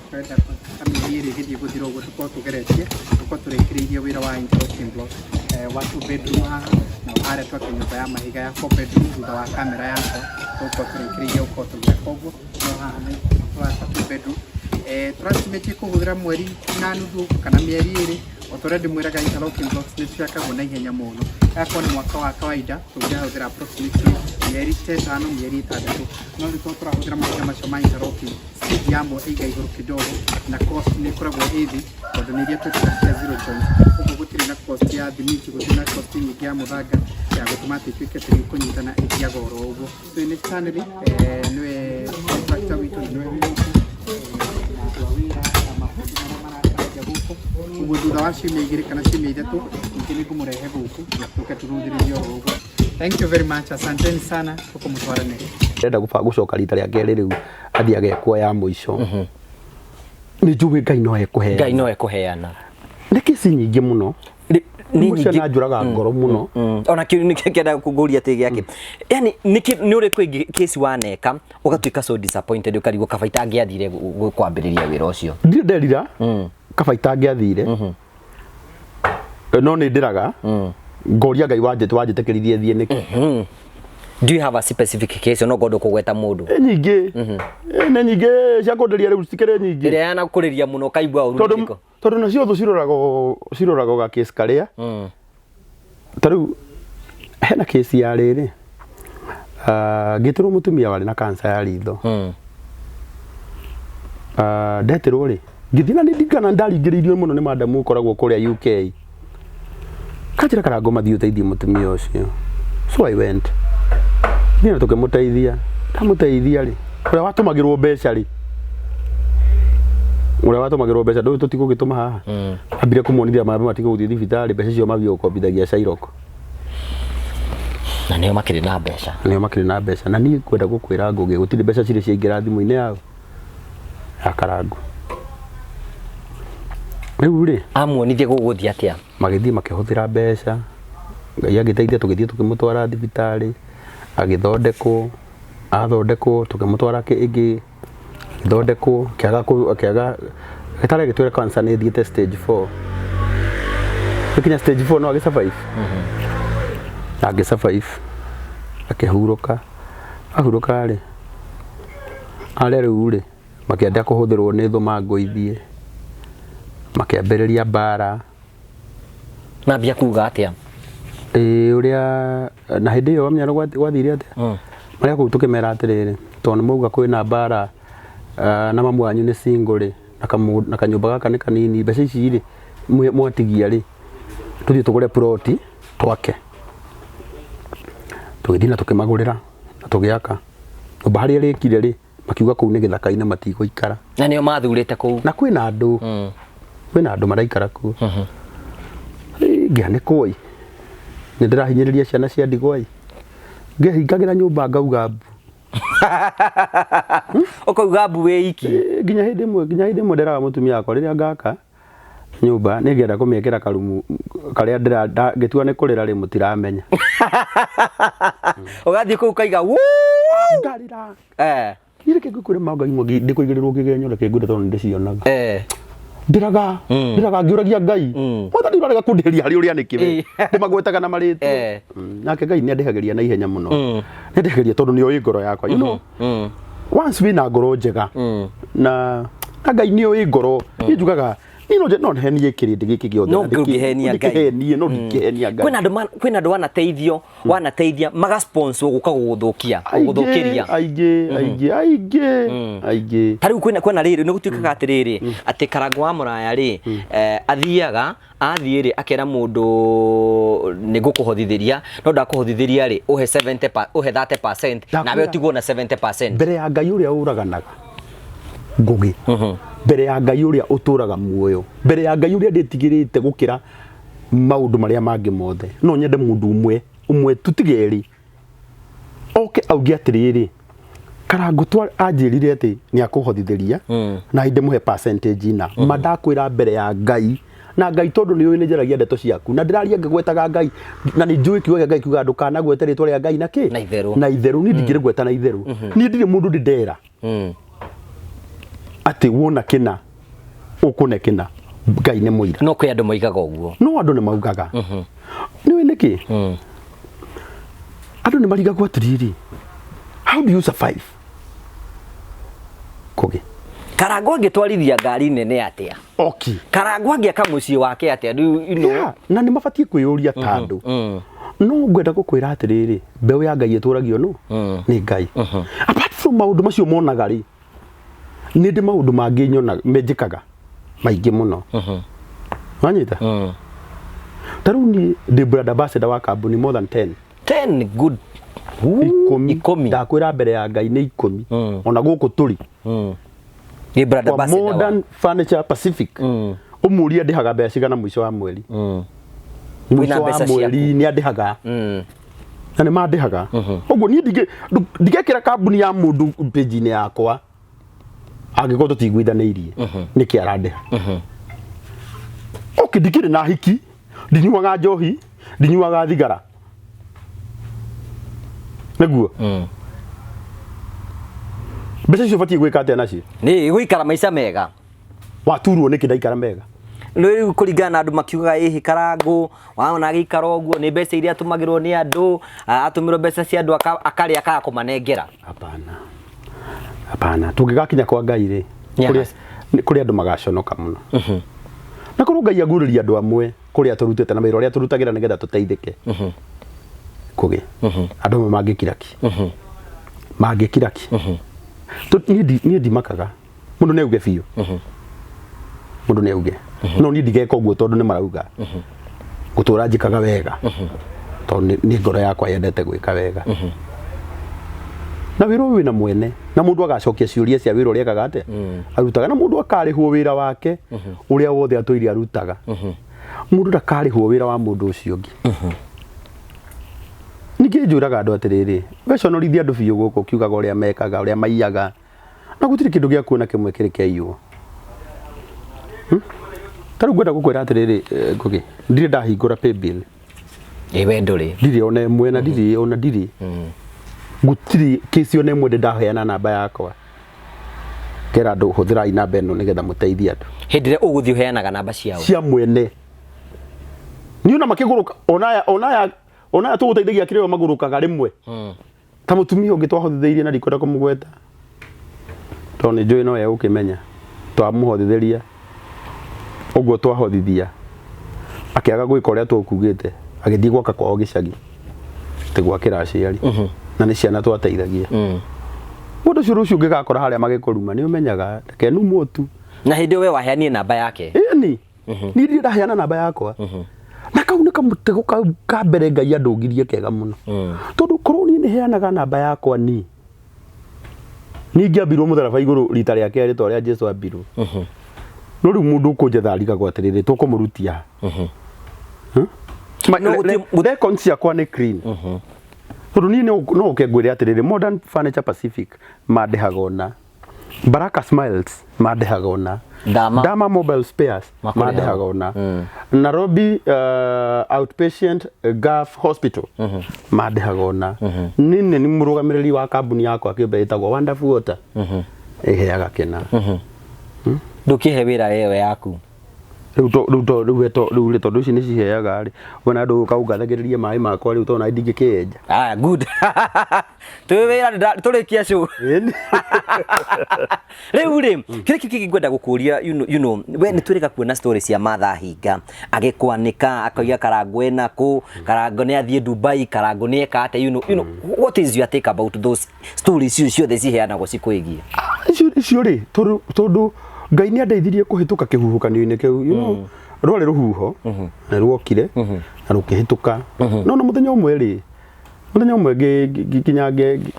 twenda kamiri githie guthira uguo tuko tugeretie tuko turekirie wira wa interlocking block wa 2 bedroom na hare twa nyumba ya mahiga ya 4 bedroom thutha wa kamera yako tuko turekirie uko tugia koguo no hane twa 2 bedroom transmit kuhuthira mweri na nuthu kana mieri iri otoredi mwiraga interlocking blocks ni ciakagwo na ihenya muno yakwa ni mwaka wa kawaida tungiahuthira approximately mieri 5 mieri 6 no rito turahuthira mahiga macio ma interlocking speed yamo iga iguru kidogo na cost ni kuragwo hivi tondu ni iria twitakia 0 joint uguo gutiri na cost ya thimiti gutiri na cost nyingi ya muthanga ya gutuma tuike turi kunyitana ikiaga oro uguo so ni channel niwe contractor witu niwe uguo thutha wa ciumia igiri kana ciumia ithatu ningĩ ngũmũrehe gũkũ tuke turuthĩrĩrie o ũguo. Thank you very much, asanteni sana tukumutwaranĩria. Ndenda gucoka rita rĩa kerĩ rĩu athii agekwo ya mũico nĩ njũĩ Ngai no ekuheana nĩ kesi nyingĩ mũno ni nyingĩ na njũraga ngoro mũno ona kiu ni kenda kuguria ati giake yani ni uri kwingi kesi waneka ugatuika so disappointed ukarigwo kabaita angiathire kwambiriria wira ucio ndirĩ nderira kabaita angiathire no nĩ ndiraga ngoria Ngai wanjĩtĩkĩririe thie nĩkĩ. Do you have a specific case no gondo kugweta mundu nyingĩ nĩ nyingĩ cia kũnderia rĩu citikĩrĩ nyingĩ ĩrĩa yana kũrĩria mũno kaigua ũru tondu nacio thu ciroragwo ga case karĩa tarĩu hena case ya rĩrĩ ngĩtĩrwo mũtumia warĩ na cancer ya ritho ndetirwo rĩ ngĩthiĩ na nĩndirikana ndaringĩrĩirio mũno nĩ madamu ũkoragwo kũrĩa UK kanjĩra kana ngũmathiĩ ũteithie mũtumia ũcio so I went thiĩ na tũkĩmũteithia ndamũteithia rĩ ũrĩa watũmagĩrwo mbeca ndũĩ tũtigũgĩtũma haha ambire kũmuonithia mabe matigũgũthiĩ thibitarĩ mbeca icio mabio gũkombithagia Cairoko na nĩo makĩrĩ na mbeca nĩo makĩrĩ na mbeca na niĩ kwenda gũkwĩra Ngũgĩ gũtirĩ mbeca cirĩ ciaingĩra thimũ-inĩ yao ya Karangũ rĩu rĩ amuonithie gũgũthiĩ atĩa magĩthiĩ makĩhũthĩra mbeca Ngai agĩteithia tũgĩthiĩ tũkĩmũtwara thibitarĩ agĩthondekwo athondekwo tũkĩmũtwara kĩngĩ agĩthondekwo kĩaga gĩtarĩ gĩtwĩra cancer nĩ thiĩte stage 4 gĩkinya stage 4 no agĩsurvive agĩsurvive akĩhurũka ahurũka rĩ arĩa rĩu rĩ makĩenda kũhũthĩrwo nĩ thũ mangũithie makĩambĩrĩria mbara mambia kuga atĩa ũrĩa na hĩndĩ ĩyo wamenya gwathire atĩa marĩa kũu tũkĩmera atĩrĩrĩ tondũ mauga kwĩna mbara na mamu wanyu nĩ single rĩ na kanyũmba gaka nĩ kanini mbeca ici rĩ mwatigia rĩ tũthiĩ tũgũre ploti twake tũgĩthiĩ na tũkĩmagũrĩra na tũgĩaka nyũmba harĩa rĩkire rĩ makiuga kũu nĩ gĩthaka-inĩ matigũikara na nĩo mathurĩte kũu na kwĩna andũ maraikara kũu ngĩanĩkwo ĩ nĩ ndĩrahinyĩrĩria ciana cia ndigwa ĩ ngehingagĩra nyũmba ngauga mbu ũkauga mbu wĩ iki nginya hĩndĩ ĩmwe nderaga mũtumia wakwa rĩrĩa ngaka nyũmba nĩ ngĩenda kũmĩĩkĩra karumu karĩa ngĩtua nĩ kũrĩra rĩ mũtiramenya ũgathiĩ kũu kaiga ngarĩra irĩ kĩngũ kũrĩ maũngai mwe ndĩkũigĩrĩrwo kĩgenyo reke ngwĩre tondũ nĩndĩcionaga ndĩraga ngĩũragia Ngai mwathani ũrarega kũndĩhĩria harĩ ũrĩa nĩkĩwe ndĩmagwetaga na marĩtwa nake Ngai nĩandĩhagĩria na ihenya mũno nĩandĩhagĩria tondũ nĩoĩ ngoro yakwa you know once wĩna ngoro njega na Ngai nĩoĩ ngoro niĩ njugaga no henie kĩrĩndĩ gĩkĩ gĩothe no ngĩhenia Ngai no ndingĩhenia Ngai kwĩna andũ wanateithio magasponsor gũka gũgũthũkĩria aingĩ ta rĩu kwĩna rĩrĩ nĩ gũtuĩkaga atĩrĩrĩ atĩ Karangũ wa Mũraya rĩ athiaga athiĩ rĩ akera mũndũ nĩ ngũkũhothithĩria no ndakũhothithĩria rĩ ũhe 30% nawe ũtigwo na 70% mbere ya Ngai ũrĩa ũraganaga Ngũgĩ mbere ya Ngai ũrĩa ũtũraga muoyo mbere ya Ngai ũrĩa ndĩtigĩrĩte gũkĩra maũndũ marĩa mangĩ mothe no nyende mũndũ ũmwe tutigeri oke auge atĩrĩrĩ Karangũ anjĩrire atĩ nĩ akũhothithĩria na hĩndĩ mũhe percentage na mandakwĩra mbere ya Ngai na Ngai tondũ nĩ ũĩ nĩ njaragia ndeto ciaku na ndĩraria ngĩgwetaga Ngai na nĩ njũĩ kiugo Ngai kiuga ndũkanagwete rĩtwa rĩa Ngai na kĩ na itherũ niĩ ndingĩrĩ gweta na itherũ niĩ ndirĩ mũndũ ndĩndera atĩ wona kĩna ũkũne kĩna Ngai nĩ mũira no kwĩ andũ moigaga ũguo no andũ nĩ maugaga nĩwe nĩkĩ andũ nĩ marigagwo atĩrĩrĩ how do you survive Ngũgĩ Karangũ angĩtwarithia ngari nene atĩa Karangũ angĩaka mũciĩ wake atĩa na nĩ mabatiĩ kwĩyũria ta andũ no ngwenda gũkwĩra atĩrĩrĩ mbeũ ya Ngai ĩtũragio no nĩ Ngai apart from maũndũ macio monaga rĩ nĩ ndĩ maũndũ mangĩ nyona menjĩkaga maingĩ mũno wanyita ta rĩu niĩ ndĩ brand ambassador wa kambuni more than 10 good 10 ndakwĩra mbere ya Ngai nĩ 10 ona gũkũ tũrĩ nĩ brand ambassador wa Modern Furniture Pacific ũmũria ndĩhaga mbeca cigana mũico wa mweri mũico wa mweri nĩ andĩhaga na nĩ mandĩhaga ũguo niĩ ndingĩkĩra kambuni ya mũndũ page-inĩ yakwa angĩkorwo tũtiguithanĩirie nĩkĩ arandĩha ndikĩrĩ na hiki ndinyuaga njohi ndinyuaga thigara nĩguo mbeca icio batiĩ gwĩka atĩa nacio nĩ gũikara maica mega waturwo nĩkĩ ndaikara mega rĩu kũringana na andũ makiugaga ĩhĩ Karangũ waona agĩikara ũguo nĩ mbeca iria atũmagĩrwo nĩ andũ atũmĩrwo mbeca cia andũ akarĩa akaga kũmanengera hapana tũngĩgakinya kwa Ngai rĩ kũrĩ andũ magaconoka mũno na kũrĩ Ngai agurĩria andũ amwe kũrĩa tũrutĩte na wĩra ũrĩa tũrutagĩra nĩgetha tũteithĩke Ngũgĩ andũ amwe mangĩkira ki niĩ ndimakaga mũndũ nĩ auge biũ mũndũ nĩ auge no niĩ ndigeka ũguo tondũ nĩ marauga gũtũra njĩkaga wega tondũ nĩ ngoro yakwa yendete gwĩka wega na wĩra ũyũ wĩna mwene na mũndũ agacokia ciũria cia wĩra ũrĩa ekaga atĩa arutaga na mũndũ akarĩhwo wĩra wake ũrĩa wothe atũire arutaga mũndũ ndakarĩhwo wĩra wa mũndũ ũcio ũngĩ ningĩ njũraga andũ atĩrĩrĩ we conorithia andũ biũ gũkũ kiugaga ũrĩa mekaga ũrĩa maiyaga na gũtirĩ kĩndũ gĩa kuona kĩmwe kĩrĩ kĩaiywo tarĩu ngwenda gũkwĩra atĩrĩrĩ Ngugi ndirĩ ndahingũra paybill we ndũrĩ ndirĩ ona ĩmwe na ndirĩ ona ndirĩ gũtirĩ kĩci ona ĩmwe ndaheana namba yakwa kera andũ hũthĩrai namba ĩno nĩgetha mũteithie andũ hĩndĩ ĩrĩa ũgũthiĩ ũheanaga namba ciao cia mwene ni ona makĩgũrũka onaya tũgũteithagia kĩrĩa magũrũkaga rĩmwe ta mũtumia ũngĩ twahotithĩirie na ndikwenda kũmũgweta tondũ nĩ njũĩ no ye gũkĩmenya twamũhothithĩria ũguo twahotithia akĩaga gwĩka ũrĩa tũkugĩte agĩthiĩ gwaka kwao gĩcagi tĩ gwakĩra aciari na nĩ ciana twateithagia mũndũ ũcio rũciũ ũngĩgakora harĩa magĩkũruma nĩ ũmenyaga kenu mũtu na hĩndĩ we waheanie namba yake ĩni niĩ ndirĩ ndaheana namba yakwa na kau nĩ kamũtego kau ka mbere Ngai andũngirie kega mũno tondũ korwo niĩ nĩ heanaga namba yakwa ningĩ ambirwo mũtharaba igũrũ rita rĩa kerĩ ta ũrĩa Jesũ ambirwo no rĩu mũndũ ũkũnjetha arigagwo atĩrĩrĩ tũkũmũrutia records ciakwa nĩ clean tondũ niĩ no ũkengwĩre atĩrĩrĩ Modern Furniture Pacific mandĩhaga ona Baraka Smiles mandĩhaga ona Dama Mobile Spares mandĩhaga ona Nairobi Outpatient Gulf Hospital mandĩhaga ona nĩ mũrũgamĩrĩri wa kambuni yakwa kĩũmbe ĩtagwo Wonderful Water ĩheaga kĩna ndũkĩhe wĩra ĩyo yaku rĩu tondũ ici nĩ ciheaga rĩ wona andũ ũkaungathagĩrĩrie maĩ makwa rĩu tondũ ndingĩkĩenja good tũĩ wĩra tũrĩkia show rĩu rĩ kĩrĩa kĩngĩ ngwenda gũkũria you know we nĩ twĩrĩga kuona story cia Martha Hinga agĩkwanĩka akoiga Karango ena kũ Karango nĩ athiĩ Dubai Karango nĩ eka atĩ you know what is your take about those stories ciothe ciheanagwo cikwĩgie icio rĩ tondũ Ngai nĩ andeithirie kũhĩtũka kĩhuhũkanio-inĩ kĩu you know rwarĩ rũhuho na ruokire na rũkĩhĩtũka no mũthenya ũmwe rĩ mũthenya ũmwe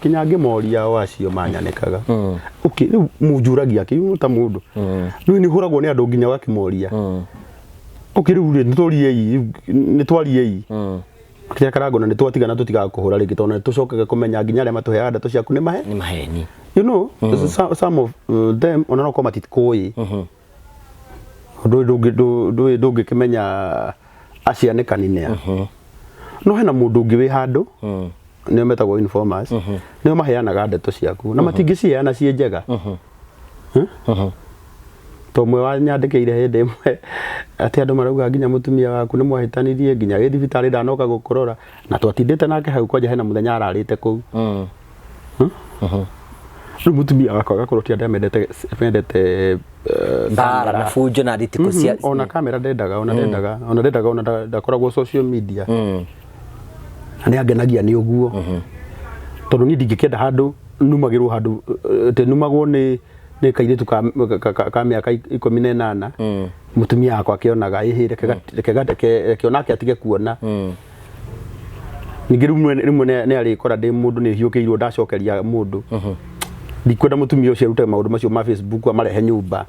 kinyange moria wacio manyanĩkaga rĩu mũnjuragia kĩu ta mũndũ rĩu nĩ hũragwo nĩ andũ nginya wakĩmoria rĩu rĩ nĩ twariei kĩrĩa Karango na nĩ twatigana tũtigakũhũra rĩngĩ tondũ nĩ tũcokaga kũmenya nginya arĩa matũheaga ndeto ciaku nĩ maheni you know some of them ona no komati koi ndũngĩkĩmenya acianĩkanine no hena mũndũ ũngĩ wĩ handũ nĩo metagwo informers nĩo maheanaga ndeto ciaku na matingĩciheana ciĩ njega to mwe wanyandĩkĩire hĩndĩ ĩmwe atĩ andũ marauga nginya mũtumia waku nĩ mwahĩtanirie nginya gĩ thibitarĩ ndanoka gũkũrora na twatindĩte nake hau kwanja hena mũthenya ararĩte kũu rĩu mũtumia wakwa agakorwo ti andũ mendete mbara na fujo na nditĩko cia ona kamera ndendaga ona ndakoragwo social media na nĩ angenagia nĩ ũguo tondũ niĩ ndingĩkenda handũ numagĩrwo handũ numagwo nĩ kairĩtu ka mĩaka 18 mũtumia wakwa akĩonaga reke onake atige kuona ningĩ rĩmwe nĩ arĩkora ndĩ mũndũ nĩ hiũkĩirwo ndacokeria mũndũ ndikwenda mũtumia ũcio arute maũndũ macio ma Facebook amarehe nyũmba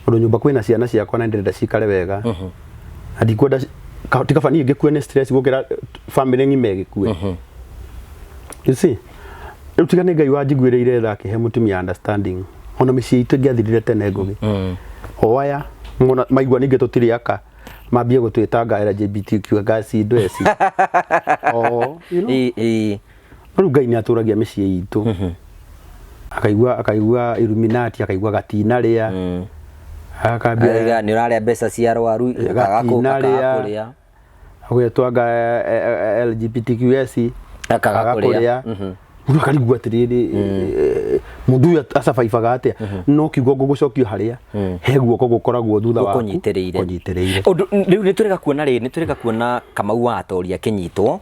tondũ nyũmba kwĩna ciana ciakwa na ndĩrenda cikare wega na ndikwenda tikabani ingĩkue nĩ stress gũkĩra family ng'ima ĩgĩkue you see rĩu tiga nĩ Ngai wanjiguĩrĩire tha akĩhe mũtumia understanding ona mĩciĩ itũ ĩngĩathirire tene Ngugi hoya maigua ningĩ tũtirĩ aka mambie gũtwĩtanga LGBTQ gasi ndweci rĩu Ngai nĩ atũragia mĩciĩ itũ akaigua Illuminati akaigua gatinarĩa akambia nĩ ũrarĩa mbeca cia arwaru gatinarĩa agwĩtwanga LGBTQS akagakũrĩa mũndũ akarigua atĩrĩrĩ mũndũ ũyũ acabaibaga atĩa no kiugo gũgũcokio harĩa he guoko gũkoragwo thutha waku kũnyitĩrĩire rĩu nĩ tũrĩga kuona Kamau wa Atoria kĩnyitwo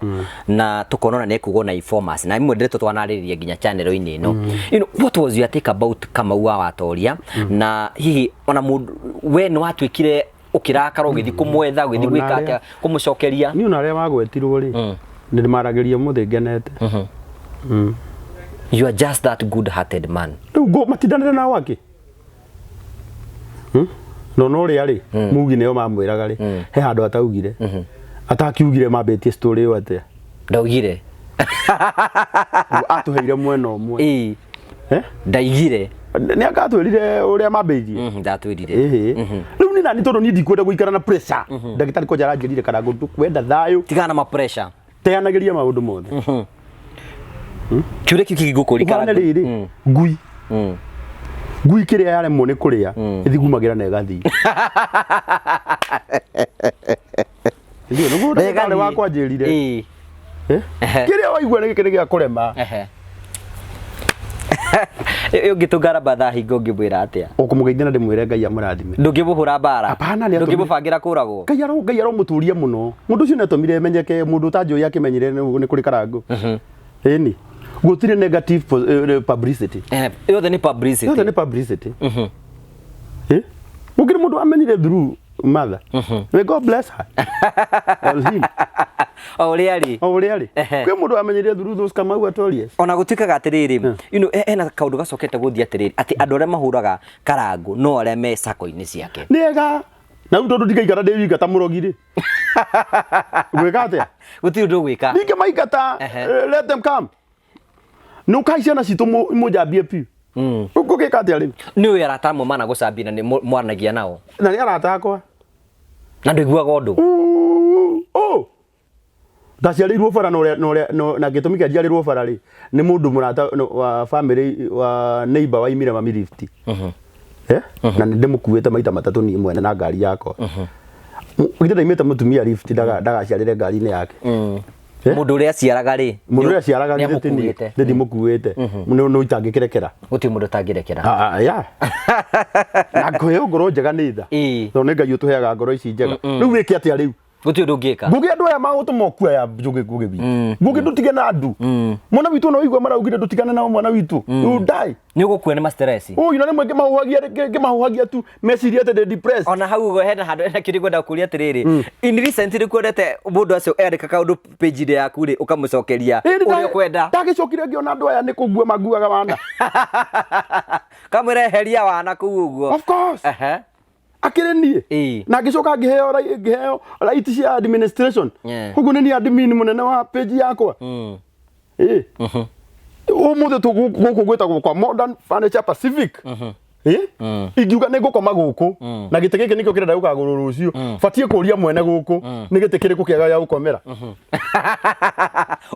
na tũkona nĩ ekugwo na informers na imwe ndĩretwo twanarĩrĩria nginya channel-inĩ ĩno you know what was your take about Kamau wa Atoria na hihi ona mũndũ we nĩ watuĩkire ũkĩrakara ũgĩthiĩ kũmwetha ũgĩthiĩ gwĩka atĩa kũmũcokeria niĩ ona arĩa magwetirwo rĩ nĩ maragĩria mũthĩ ngenete you are just that good hearted man rĩu matindanĩre nao akĩ no ũrĩa rĩ mugi nĩo mamwĩraga rĩ he handũ ataugire atakiugire mambĩtie story ĩyo atĩa ndaugire atuheire mwena umwe ndaigire ni akatwirire uria mambĩirie ndatwirire riu ni nani tondu ni ndikwenda guikara na pressure ndagitari ko jaranjirire kana gundu kwenda thayo tigana ma pressure teanagiria maundu mothe kiure kiki gukuri kana riri ngui kiria yaremwo ni kuria ithigumagira na igathi ndio nugu ndagitari wakwa njirire kiria waigua ni gikiri gia kurema ungitungara batha hingo ngimwira atia ukumugeithia ndimwire Ngai amurathime ndungibuhura bara apana ndungibubangira kuragwo Ngai aromuturia muno mundu ucio netomire menyeke mundu utanjui akimenyire ni kuri karangu ni gutire negative publicity yothe ni publicity mugire mundu amenyire through mother may God bless her all him Oriari kwi mundu amenyire through those Kamau Atories ona gutikaga atiriri you know ena kaundu gacokete guthia atiriri ati andu aria mahuraga karangu no aria me sako-ini ciake niega na undu ndikaigara ndi wika ta murogire gwika atia gutiri undu gwika ninge maigata let them come no kaiciana citu mujambie pi gugika atia ri ni uyu arata amwe mana gucambia na ni mwaranagia nao na ni arata akwa na ndiguaga undu ndaciarirwo bara na gitumi kia njiarirwo bara ri ni mundu murata wa family wa neighbor wa imire mami lift na ndimukuite maita matatu ni mwene na ngari yakwa githe ndaimite mutumia lift ndagaciarire ngari-ini yake mundu uria aciaraga ri mundu uria aciaraga ndi mukuite no itangikirekera guti mundu tangirekera ya na ngoyo ngoro njega ni tha no ni Ngai utuheaga ngoro ici njega riu wiki atia riu guti undu ngika ngugi andu aya magutuma kuya ngugi bi ngugi ndutige na andu mwana witu no igwa maraugire ndutigane na mwana witu you die ni gukue ni stress ina ni mweke mahuhagia tu meciria ate depressed ona hau go hena handu ena kiri gwenda kuria atiriri in recently kwendete mundu acio erika kaundu page ire yaku ri ukamucokeria uria kwenda ndagicokire ngiona andu aya ni kugua maguaga wana kamwereheria wana kuu uguo of course akire nie na ngicoka ngiheo right cia administration hugu ni admin munene wa page yakwa umuthe tu guku gwitagwo kwa Modern Furniture Pacific ingiuga ni gukoma guku na gite giki nikio kirenda gukaguru rucio batie kuria mwene guku ni gite kiriku kiega ya gukomera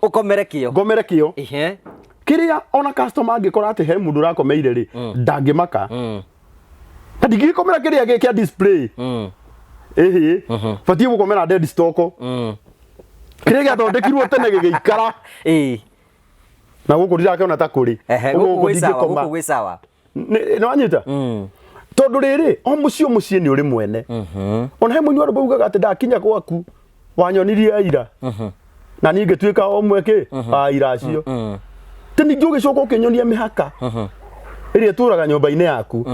ukomere kio ngomere kio kiria ona customer angikora ati he mundu rakomeire ri ndangimaka ndigi komera kiria giki display batie gukomera dead stock kiria gathondekirwo tene gigikara na guku ndirakona ta kuri guku gwisawa no anyita tondu riri o mucie ni uri mwene ona he munyu andu baugaga ati ndakinya gwaku wanyonirie ira na ninge tuika o mweke ira acio tini ngiugicoka ukinyonia mihaka iria turaga nyumba-ini yaku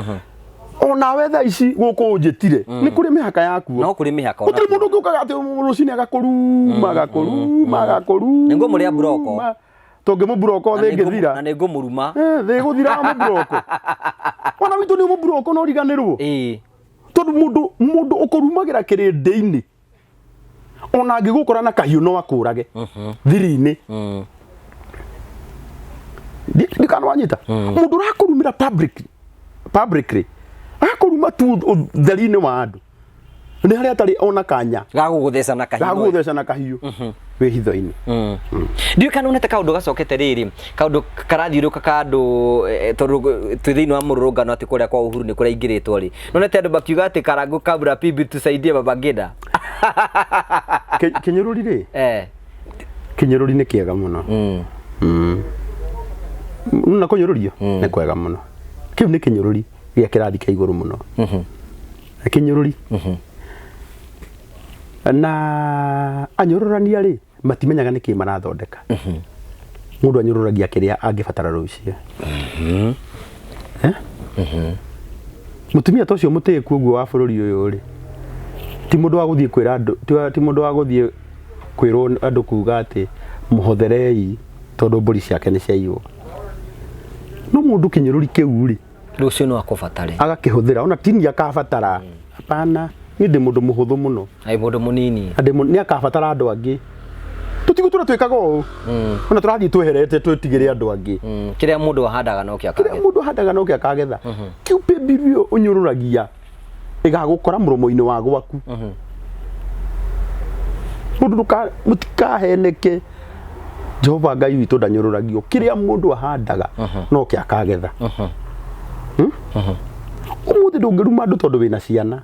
ona wetha ici guku njitire ni kuri mihaka yaku no kuri mihaka ona gutiri mundu ngiukaga ati rucini agakuruma ningo muria broko tonge mu broko thingithira na ningo muruma thi guthira mu broko ona witu ni mu broko no riganirwo tondu mundu ukurumagira kirindi-ini ona angigukora na kahiu no akurage thiri-ini ndikana wanyita mundu rakurumira publicly akuruma tu theri-ini wa andu ni haria atari ona kanya gagugutheca na kahiu wi hitho-ini ndiu kana unete kaundu gacokete riri kaundu karathiuruka kandu tondu twi thiini wa mururungano ati kuria kwa Uhuru ni kuria ingiritwo ri nonete andu bakiuga ati Karangu kabura pibi tusaidie baba ngida kinyururi ri kinyururi ni kiega muno na kunyururio ni kwega muno kiu ni kinyururi gia kirathi kia iguru muno kinyururi na anyururania ri matimenyaga niki marathondeka mundu anyururagia kiria angibatara rucio mutumia tocio mutiku uguo wa bururi uyu ri ti mundu wa guthie kwira andu ti mundu wa guthie kwirwo andu kuga ati muhotherei tondu mburi ciake ni ciaiywo no mundu kinyururi kiu ri rucio no akubatare agakihuthira ona tini akabatara hapana ni ndi mundu muhuthu muno ai mundu munini ande ni akabatara andu angi tutigutura twikaga ũũ ona tũrathiĩ tweherete twĩtigĩre andũ angĩ kĩrĩa mũndũ ahandaga no kĩo akagetha kĩrĩa mũndũ ahandaga no kĩo akagetha kĩu paybill ũyũ ũnyũrũragia ĩgagũkora mũromo-inĩ wa gwaku mũndũ mũtikaheneke Jehova Ngai witũ ndanyũrũragio kĩrĩa mũndũ ahandaga no kĩo akagetha ũmũthĩ ndũngĩruma andũ tondũ wĩna ciana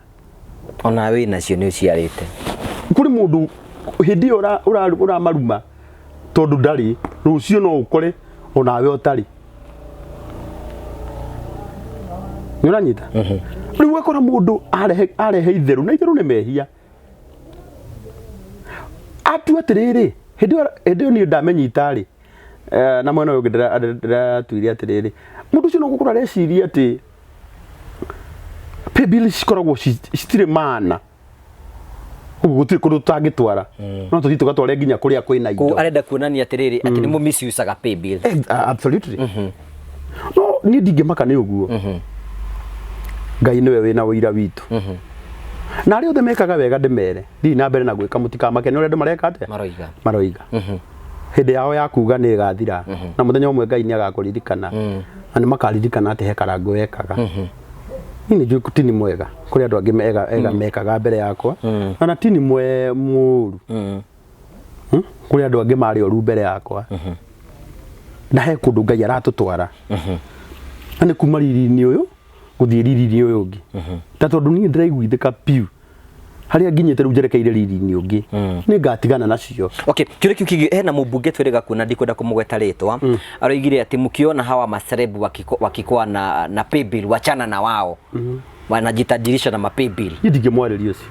ona wĩna cio nĩ ũciarĩte kũrĩ mũndũ hĩndĩ ĩyo ũramaruma tondũ ndarĩ rũciũ no ũkore onawe ũtarĩ nĩũranyita rĩu ũgakora mũndũ arehe itherũ na itherũ nĩ mehia atua atĩrĩrĩ hĩndĩ ĩyo niĩ ndamenyita-rĩ na mwena ũyũ ũngĩ ndĩratuire atĩrĩrĩ mũndũ ũcio no gũkorwo areciria atĩ paybill cikoragwo citirĩ maana ũguo gũtirĩ kũndũ tũtangĩtwara no tũthiĩ tũgatware nginya kũrĩa kwĩna indo arenda kuonania atĩrĩrĩ atĩ nĩ mũmisusaga paybill absolutely no niĩ ndingĩmaka nĩ ũguo Ngai nĩwe wĩna ũira witũ na arĩa othe mekaga wega ndĩmere thiĩ na mbere na gwĩka mũtikamake nĩ ũrĩa andũ mareka atĩa maroiga hĩndĩ yao ya kuga nĩ ĩgathira na mũthenya ũmwe Ngai nĩ agakũririkana na nĩ makaririkana atĩ he karango wekaga niĩ nĩ njũĩ ti nĩ mwega kũrĩ andũ angĩ mekaga mbere yakwa na ti nĩ mũũru kũrĩ andũ angĩ marĩ oru mbere yakwa na he kũndũ Ngai aratũtwara na nĩ kuma riri-inĩ ũyũ gũthiĩ riri-inĩ ũyũ ũngĩ ta tondũ niĩ ndĩraiguithĩka piu harĩa nginyĩte rĩu njerekeire riri-inĩ ũngĩ nĩ ngatigana nacio okay kĩũria kĩu kĩngĩ hena mũmbunge twĩrĩga kuona ndikwenda kũmũgweta rĩtwa aroigire atĩ mkiona hawa macerebu wakikuwa na paybill wachana na wao wanajitajirisha na mapaybill niĩ ndingĩmwarĩria ũcio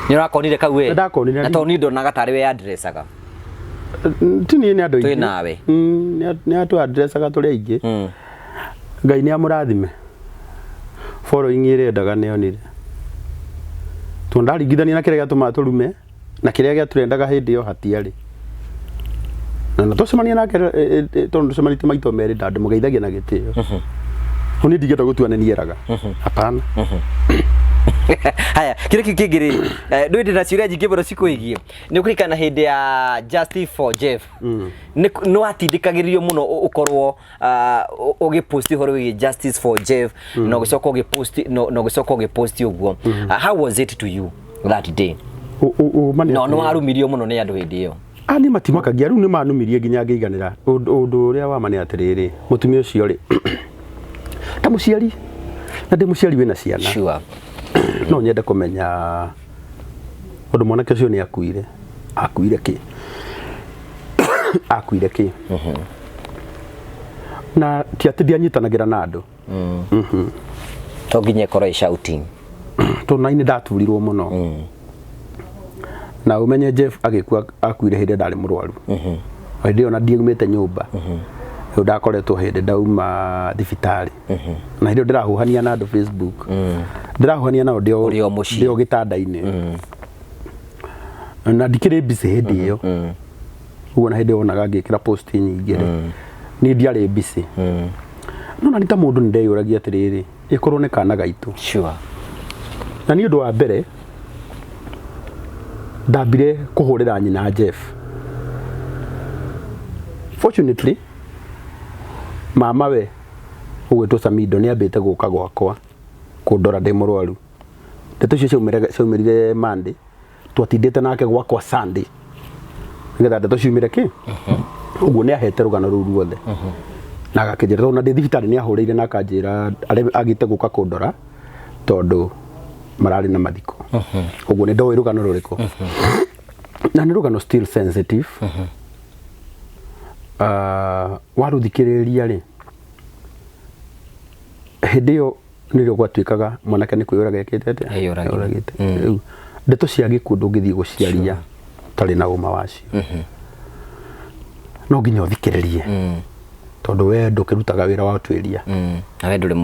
nĩ ũrakonire kau we ndakonire na tondũ niĩ ndonaga tarĩ we adressaga ti niĩ nĩ andũ aingĩ twĩ nawe nĩ atũ adressaga tũrĩ aingĩ Ngai nĩ amũrathime following ĩrĩendaga nĩonire tondũ ndaringithania na kĩrĩa gĩatũmaga tũrume na kĩrĩa gĩatũrendaga hĩndĩ ĩyo hatiarĩ na tũcemania nake tondũ tũcemanĩtie maita merĩ ndandĩmũgeithagia na gĩtĩo no niĩ ndingĩenda gũtuananieraga hapana haya kĩrĩa kĩu kĩngĩ-rĩ ndũĩ na ciũria nyingĩ mũno cikũigie nĩ ũkũrikana hĩndĩ ya Justice for Jeff nĩ watindĩkagĩrĩrio mũno ũkorwo ũgĩposti ũhoro wĩgiĩ Justice for Jeff na ũgĩcoka ũgĩposti ũguo how was it to you that day no nĩ warumirio mũno nĩ andũ hĩndĩ ĩyo niĩ matimakagia rĩu nĩ manumirie nginya ngĩiganĩra ũndũ ũrĩa wama nĩ atĩrĩrĩ mũtumia ũcio-rĩ ta mũciari na ndĩ mũciari wĩna ciana no nyende kũmenya ũndũ mwanake ũcio nĩ akuire kĩ na ti atĩ ndianyitanagĩra na andũ to nginya ĩkorwo shouting tondũ nai nĩ ndaturirwo mũno na ũmenye Jeff agĩkua akuire hĩndĩ ndarĩ mũrwaru hĩndĩ ĩyo na ndiumĩte nyũmba rĩu ndakoretwo hĩndĩ ndauma thibitarĩ na hĩndĩ ĩyo ndĩrahuhania na andũ Facebook ndĩrahuhania nao ndĩo gĩtanda-inĩ na ndikĩrĩ busy hĩndĩ ĩyo ũguo na hĩndĩ ĩyo wonaga ngĩkĩra post nyingĩ niĩ ndiarĩ busy no na nĩ ta mũndũ nĩ ndeyũragia atĩrĩrĩ ĩkorwo nĩ kana gaitũ na nĩ ũndũ wa mbere ndambire kũhũrĩra nyina Jeff fortunately mama we ũgwĩtwo Samido nĩ ambĩte gũka gwakwa kũndora ndĩ mũrwaru ndeto icio ciaumĩrire Monday twatindĩte nake gwakwa Sunday nĩgetha ndeto ciumĩre kĩ ũguo nĩ ahete rũgano rũu ruothe na agakĩnjĩra tondũ na ndĩ thibitarĩ nĩ ahũrĩire na akanjĩra agĩte gũka kũndora tondũ mararĩ na mathiko ũguo nĩ ndoĩ rũgano rũrĩkũ na nĩ rũgano still sensitive waruthikĩrĩria-rĩ hĩndĩ ĩyo nĩrĩo gwatuĩkaga mwanake nĩ kwĩyũraga ekĩte atĩa eyũragĩte rĩu ndeto cia gĩkuũ ndũngĩthiĩ gũciaria ũtarĩ na ũma wacio no nginya ũthikĩrĩrie tondũ we ndũkĩrutaga wĩra wa ũtuĩria na we ndũrĩ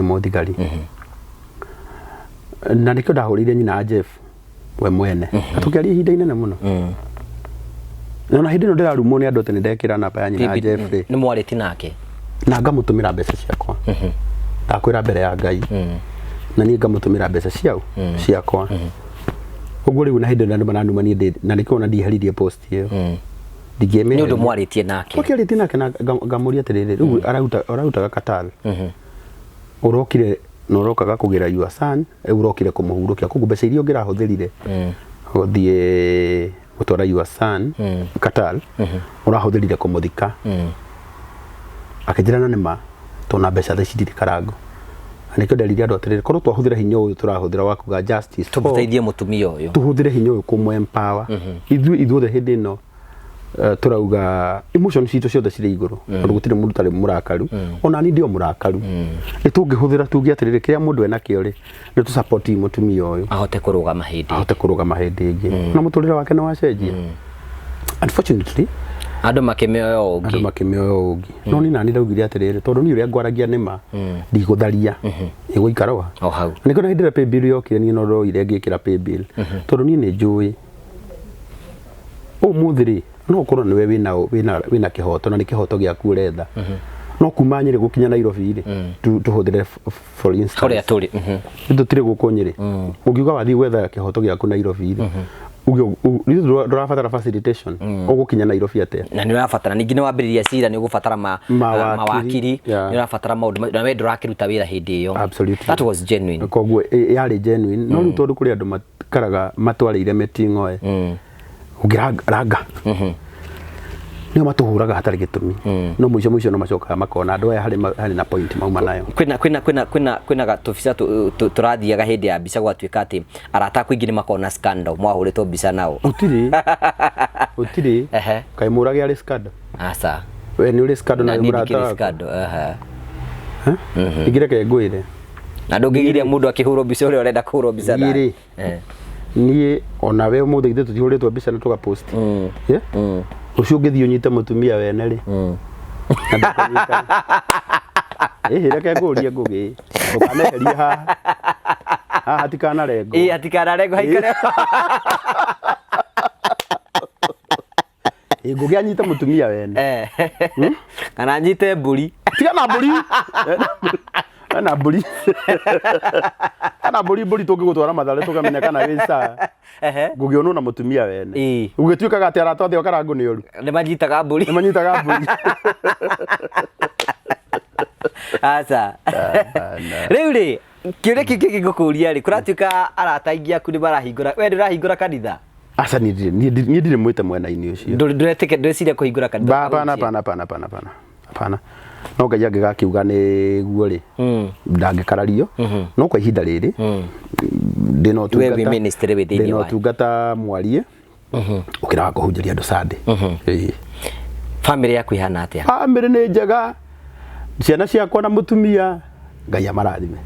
mũthigari na nĩkĩo ndahũrĩire nyina Jeff we mwene atũkĩaria ihinda inene mũno na hĩndĩ ĩno ndĩrarumwo nĩ andũ atĩ nĩ ndekĩra namba ya nyina Jeff nĩ mwarĩti nake na ngamũtũmĩra mbeca ciakwa ndakwĩra mbere ya Ngai na niĩ ngamũtũmĩra mbeca ciakwa Ũguo rĩu na hĩndĩ na numa niĩ na nĩkĩo na ndiheririe post ĩyo. Ndingĩmenya. Nĩ ũndũ mwarĩtie nake. Tũkĩarĩtie nake na ngamũria atĩrĩrĩ rĩu ararutaga Qatar. Ũrokire na ũrokaga kũgĩra your son, ũrokire kũmũhurũkia koguo mbeca iria ũngĩrahũthĩrire gũthiĩ gũtwara your son Qatar ũrahũthĩrire kũmũthika. Akĩnjĩra na nĩma tona mbeca tha citirĩ karango. Nĩkĩo ndarire andũ atĩrĩrĩ korwo twahũthĩra hinya ũyũ tũrahũthĩra wa kuga justice tũteithie mũtumia ũyũ. Tuhũthĩre hinya ũyũ kũmũ empower. Ithuothe hĩndĩ ĩno turauga emotion citũ ciothe cirĩ igũrũ. Tondũ gũtirĩ mũndũ tarĩ mũrakaru. Ona ni ndio mũrakaru. Nĩtũngĩhũthĩra tuge atĩrĩrĩ kĩrĩa mũndũ ena kĩo rĩ nĩ tu support mũtumia ũyũ. Ahote kũrũgama hĩndĩ ĩngĩ. Na mũtũrĩre wake nĩ wacenjia. Unfortunately andũ makĩmĩoya ũngĩ. No niĩ nani ndaugire atĩrĩrĩ tondũ niĩ ũrĩa ngwaragia nĩma ndigũtharia ĩgũikara o hau. Nĩkĩo hĩndĩ ĩrĩa pay bill yokire niĩ no ndoire ngĩkĩra pay bill tondũ niĩ nĩ njũĩ ũmũthĩ rĩ no ũkorwo nĩwe wĩna kĩhoto na nĩ kĩhoto gĩaku ũretha. No kuma Nyĩrĩ gũkinya Nairobi rĩ tuhũthĩre for instance ũrĩa tũrĩ tũtirĩ gũkũ Nyĩrĩ. Ũngiuga wathiĩ gwetha kĩhoto gĩaku Nairobi rĩ ndũrabatara facilitation ũgũkinya Nairobi atĩa. Na nĩ ũrabatara ningĩ nĩ wambĩrĩria cira nĩ ũgũbatara mawakiri nĩ ũrabatara maũndũ na we ndũrakĩruta wĩra hĩndĩ ĩyo. Absolutely. That was genuine. Koguo yarĩ genuine. No rĩu tondũ kũrĩ andũ makaraga matwarĩire meting'oe ũngĩranga nĩo matũhũraga hatarĩ gĩtũmi. No mũico no macokaga makona andũ aya harĩ na point mauma nayo. Kwĩna gatũbica tũrathiaga hĩndĩ ya mbica gwatuĩka atĩ arata aku aingĩ nĩ makona scandal mwahũrĩtwo mbica nao. Gũtirĩ kaĩ mũrage arĩ scandal. Aca we nĩ ũrĩ scandal na mũrata waku. Ingĩreke ngwĩre na ndũngĩgiria mũndũ akĩhũrwo mbica ũrĩa ũrenda kũhũrwo mbica nawe. Niĩ ona we ũmũthĩ ithuĩ tũtihũrĩtwo mbica na tũgapost. Ũcio ũngĩthiĩ ũnyite mũtumia wene rĩ na ndakanyita reke ngũrie ngũgĩ ndũkaneherie haha hatikanarengo hatikanarengo haikare ngũgĩ anyite mũtumia wene kana anyite mbũri tiga na mbũri kana mbũri mbũri tũngĩgũtwara Mathare tũkamenya kana wĩ sawa. Ngũgĩonwo na mũtumia wene ũgĩtuĩkaga atĩ arata othe okarango nĩ ũru nĩ manyitaga mbũri aca rĩu rĩ kĩũria kĩu kĩngĩ ngũkũria rĩ kũratuĩka arata aingĩ aku nĩ marahingũra we ndũrahingũra kanitha. Aca niĩ ndirĩ mwĩte mwena-inĩ ũcio ndũreciria kũhingũra kanitha. Hapana. No Ngai angĩgakiuga nĩguo rĩ ndangĩkarario. No kwa ihinda rĩrĩ ndĩna ũtungata mwarie ũkĩra wa kũhunjĩria andũ Sunday. Family yaku ihana atĩa? Family nĩ njega, ciana ciakwa na mũtumia Ngai amarathime.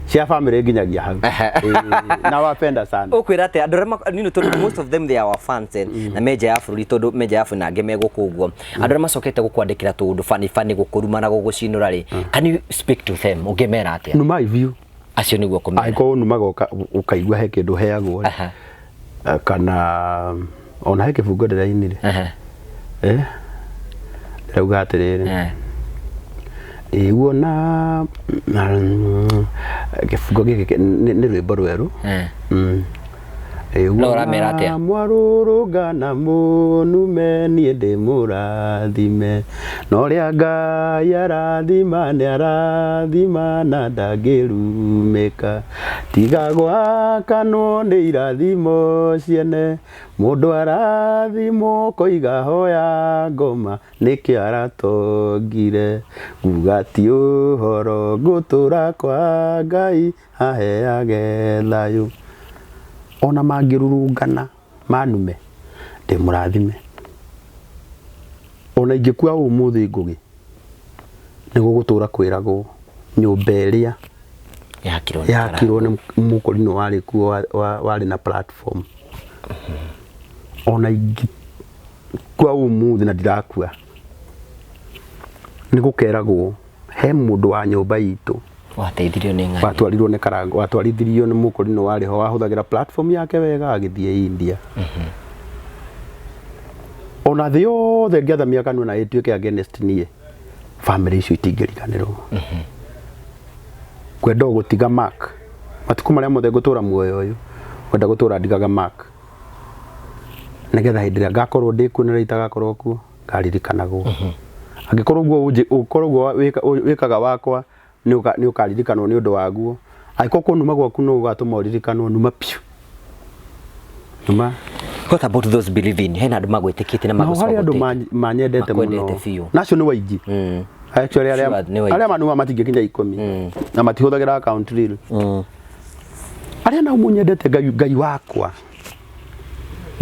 Cia family nginyagia hau. Na wapenda sana. Ũkwĩra atĩ andũ arĩa nini tondũ most of them they are our fans na meja ya bũrũri tondũ meja ya bũrũri na angĩ megũkũ ũguo. Andũ arĩa macokete gũkwandĩkĩra tũũndũ fani gũkũruma na gũgũcinũra rĩ. Can you speak to them? Ũngĩmera atĩa? Numa view. Acio nĩguo kũmera. Aiko numaga ũkaigua he kĩndũ heagwo. Kana ona he kĩbungo ndĩrainire. Ndĩrauga atĩrĩrĩ. Wona kĩbungo gĩkĩ nĩ rwĩmbo rwerũ. No ũramera atĩa? Mwarũrũngana mũnume niĩ ndĩmũrathime na ũrĩa Ngai arathima nĩ arathima na ndangĩrumĩka tiga gwakanwo nĩ irathimo ciene mũndũ arathimwo koiga hoya ngoma nĩkĩo aratongire nguga ti ũhoro ngũtũra kwa Ngai aheage thayũ. Ona mangĩrurungana manume ndĩmũrathime. Ona ingĩkua ũmũthĩ Ngũgĩ nĩgũgũtũra kwĩragwo nyũmba ĩrĩa yakirwo nĩ mũkũrinũ warĩ kuo warĩ na platform. Ona ingĩkua ũmũthĩ na ndirakua nĩgũkeragwo he mũndũ wa nyũmba itũ wateithirio nĩ Ngai watwarirwo nĩ Karango watwarithirio nĩ mũkũrinũ warĩ ho wahũthagĩra platform yake wega agĩthiĩ India. Ona thĩ yothe ngĩatha mĩaka na ĩtuĩke against niĩ family icio itingĩriganĩrwo. Kwenda gũtiga mark matukũ marĩa mothe ngũtũra muoyo ũyũ kwenda gutura ndigaga mark nigetha hindi ria ngakorwo ndikunira itagakorwo kuo ngaririkanagwo angikorwo guo ukorwo wikaga wakwa ni ukaririkanwo ni undu waguo aiko kunuma gwaku no ugatuma uririkanwo numa piu numa. What about those believing? Hena andu magwitikite na magusogotete. Hari andu manyendete muno. Nacio ni waingi. Actually aria manua matingikinya 10 na matihuthagira account reel. Aria na munyendete Ngai wakwa.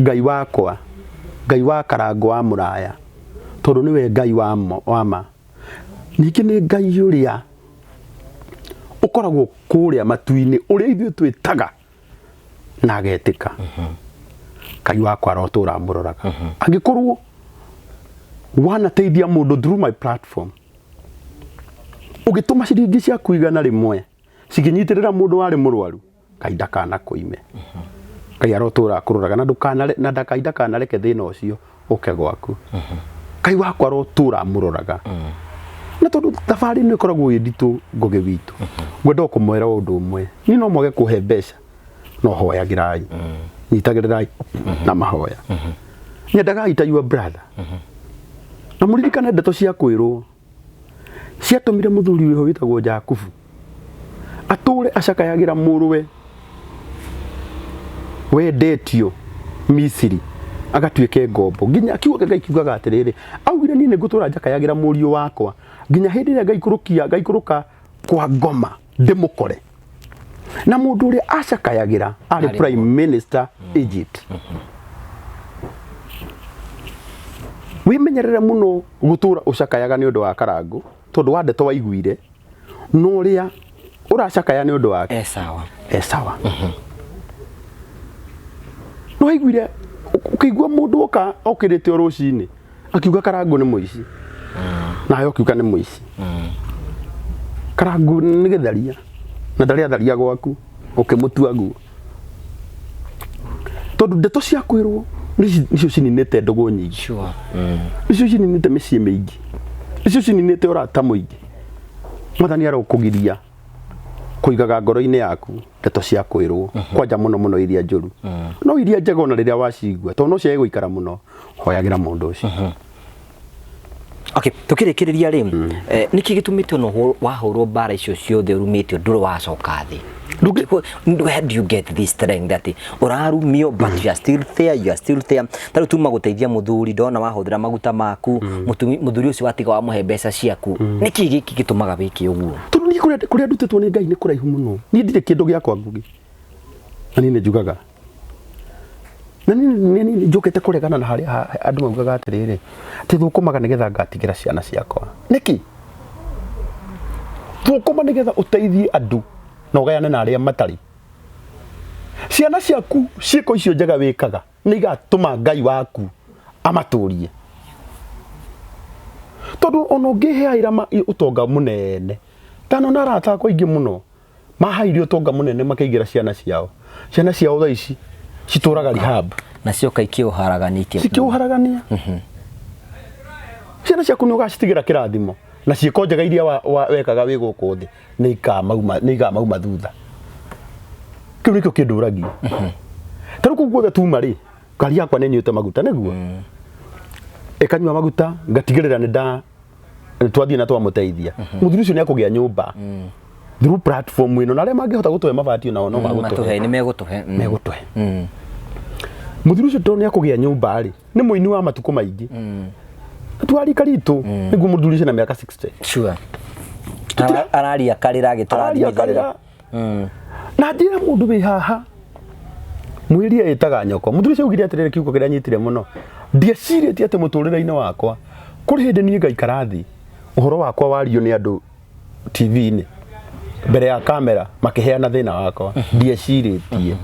Ngai wakwa. Ngai wa Karango wa Muraya. Tondu niwe Ngai wa ma. Niki ni Ngai uria ukoragwo kuria matu-ini uria ithuĩ twĩtaga na agetika. Ngai wakwa arotura muroraga. Angikorwo wanateithia mundu through my platform ugituma ciringi cia kuigana rimwe cikinyitirira mundu wari murwaru Ngai ndakana kuime. Ngai arotura kuroraga na ndukana na ndakana reke thina ucio uke gwaku. Ngai wakwa arotura muroraga. Na tondu thabari ni ikoragwo inditu Ngugi witu ngwenda kumwera undu umwe ni no mwage kuhe mbeca no hoyagirai nyitagirirai na mahoya nyendaga ita your brother na muririkane ndeto cia kwirwo ciatumire muthuri wiho witagwo Jakubu ature acakayagira muruwe wendetio Misiri agatuike ngombo nginya akiuga Ngai kiugaga atiriri augire ni ngutura njakayagira murio wakwa nginya hindi ria ngaikuruka kwa ngoma ndimukore na mundu uri acakayagira ari prime minister Egypt. Wimenyerere muno gutura ucakayaga ni undu wa Karango tondu wa ndeto waiguire no ria uracakaya ni undu wake sawa no waiguire ukigwa mundu oka okirite rucini akiuga Karango ni muici na ayo kiuga ni muici Karango ni githaria na ndaria gwaku ukimutua guo tondu ndeto cia kwirwo nicio cininite ndugu nyingi nicio cininite micii mingi nicio cininite urata muingi Mwathani arokugiria kuigaga ngoro-ini yaku ndeto cia kwirwo kwanja muno iria njuru no iria njega ona riria wacigua tondu no cia guikara muno hoyagira mundu ucio. Okay, tukirikiriria ri niki gitumite no wahurwo bara icio ciothe urumite nduru wacoka thi. Where do you get this strength that urarumio but you are still there taru tuma guteithia muthuri ndona wahuthira maguta maku muthuri ucio watiga wa muhe mbeca ciaku niki giki gitumaga wiki uguo tondu ni kuria ndutitwo ni Ngai ni kuraihu muno ni ndire kindu giakwa Ngugi na ni njugaga na ni njukete kuregana na hari andu maugaga atiriri ti thukumaga nigetha ngatigira ciana ciakwa niki thukuma nigetha uteithie andu na ugayane na aria matari ciana ciaku ciiko icio njega wikaga ni igatuma Ngai waku amaturie tondu ono ngiheaira utonga munene tano na rata ko ingi muno mahairio utonga munene makaigira ciana ciao thaa ici cituraga rehab na cio kaikio haraganitie cikio haragania ciana ciaku ni ugacitigira kirathimo na ciiko njega iria wekaga wi guku thi ni ikamauma thutha kiu nikio kinduragia taru kuguothe tuma ri ngari yakwa ni nyuite maguta niguo ikanyua maguta ngatigirira ni twathie na twamuteithia muthuri ucio ni akugia nyumba through platform ino na aria mangihota gutuhe mabati na no magutuhe ni megutuhe muthuri ucio tondu ni akugia nyumba ri ni muini wa matuko maingi twari karitu niguo muthuri ucio na miaka 60 sure araria karira agitura na ndira mundu wi haha mwiria itaga nyoko muthuri ucio ugire atirire kiugo kiria nyitire muno ndiecirĩtie ati muturĩre-inĩ wakwa kuri hindi nie ngaikara thi uhoro wakwa wario ni andu TV-inĩ mbere ya kamera makiheana thina wakwa ndiecirĩtie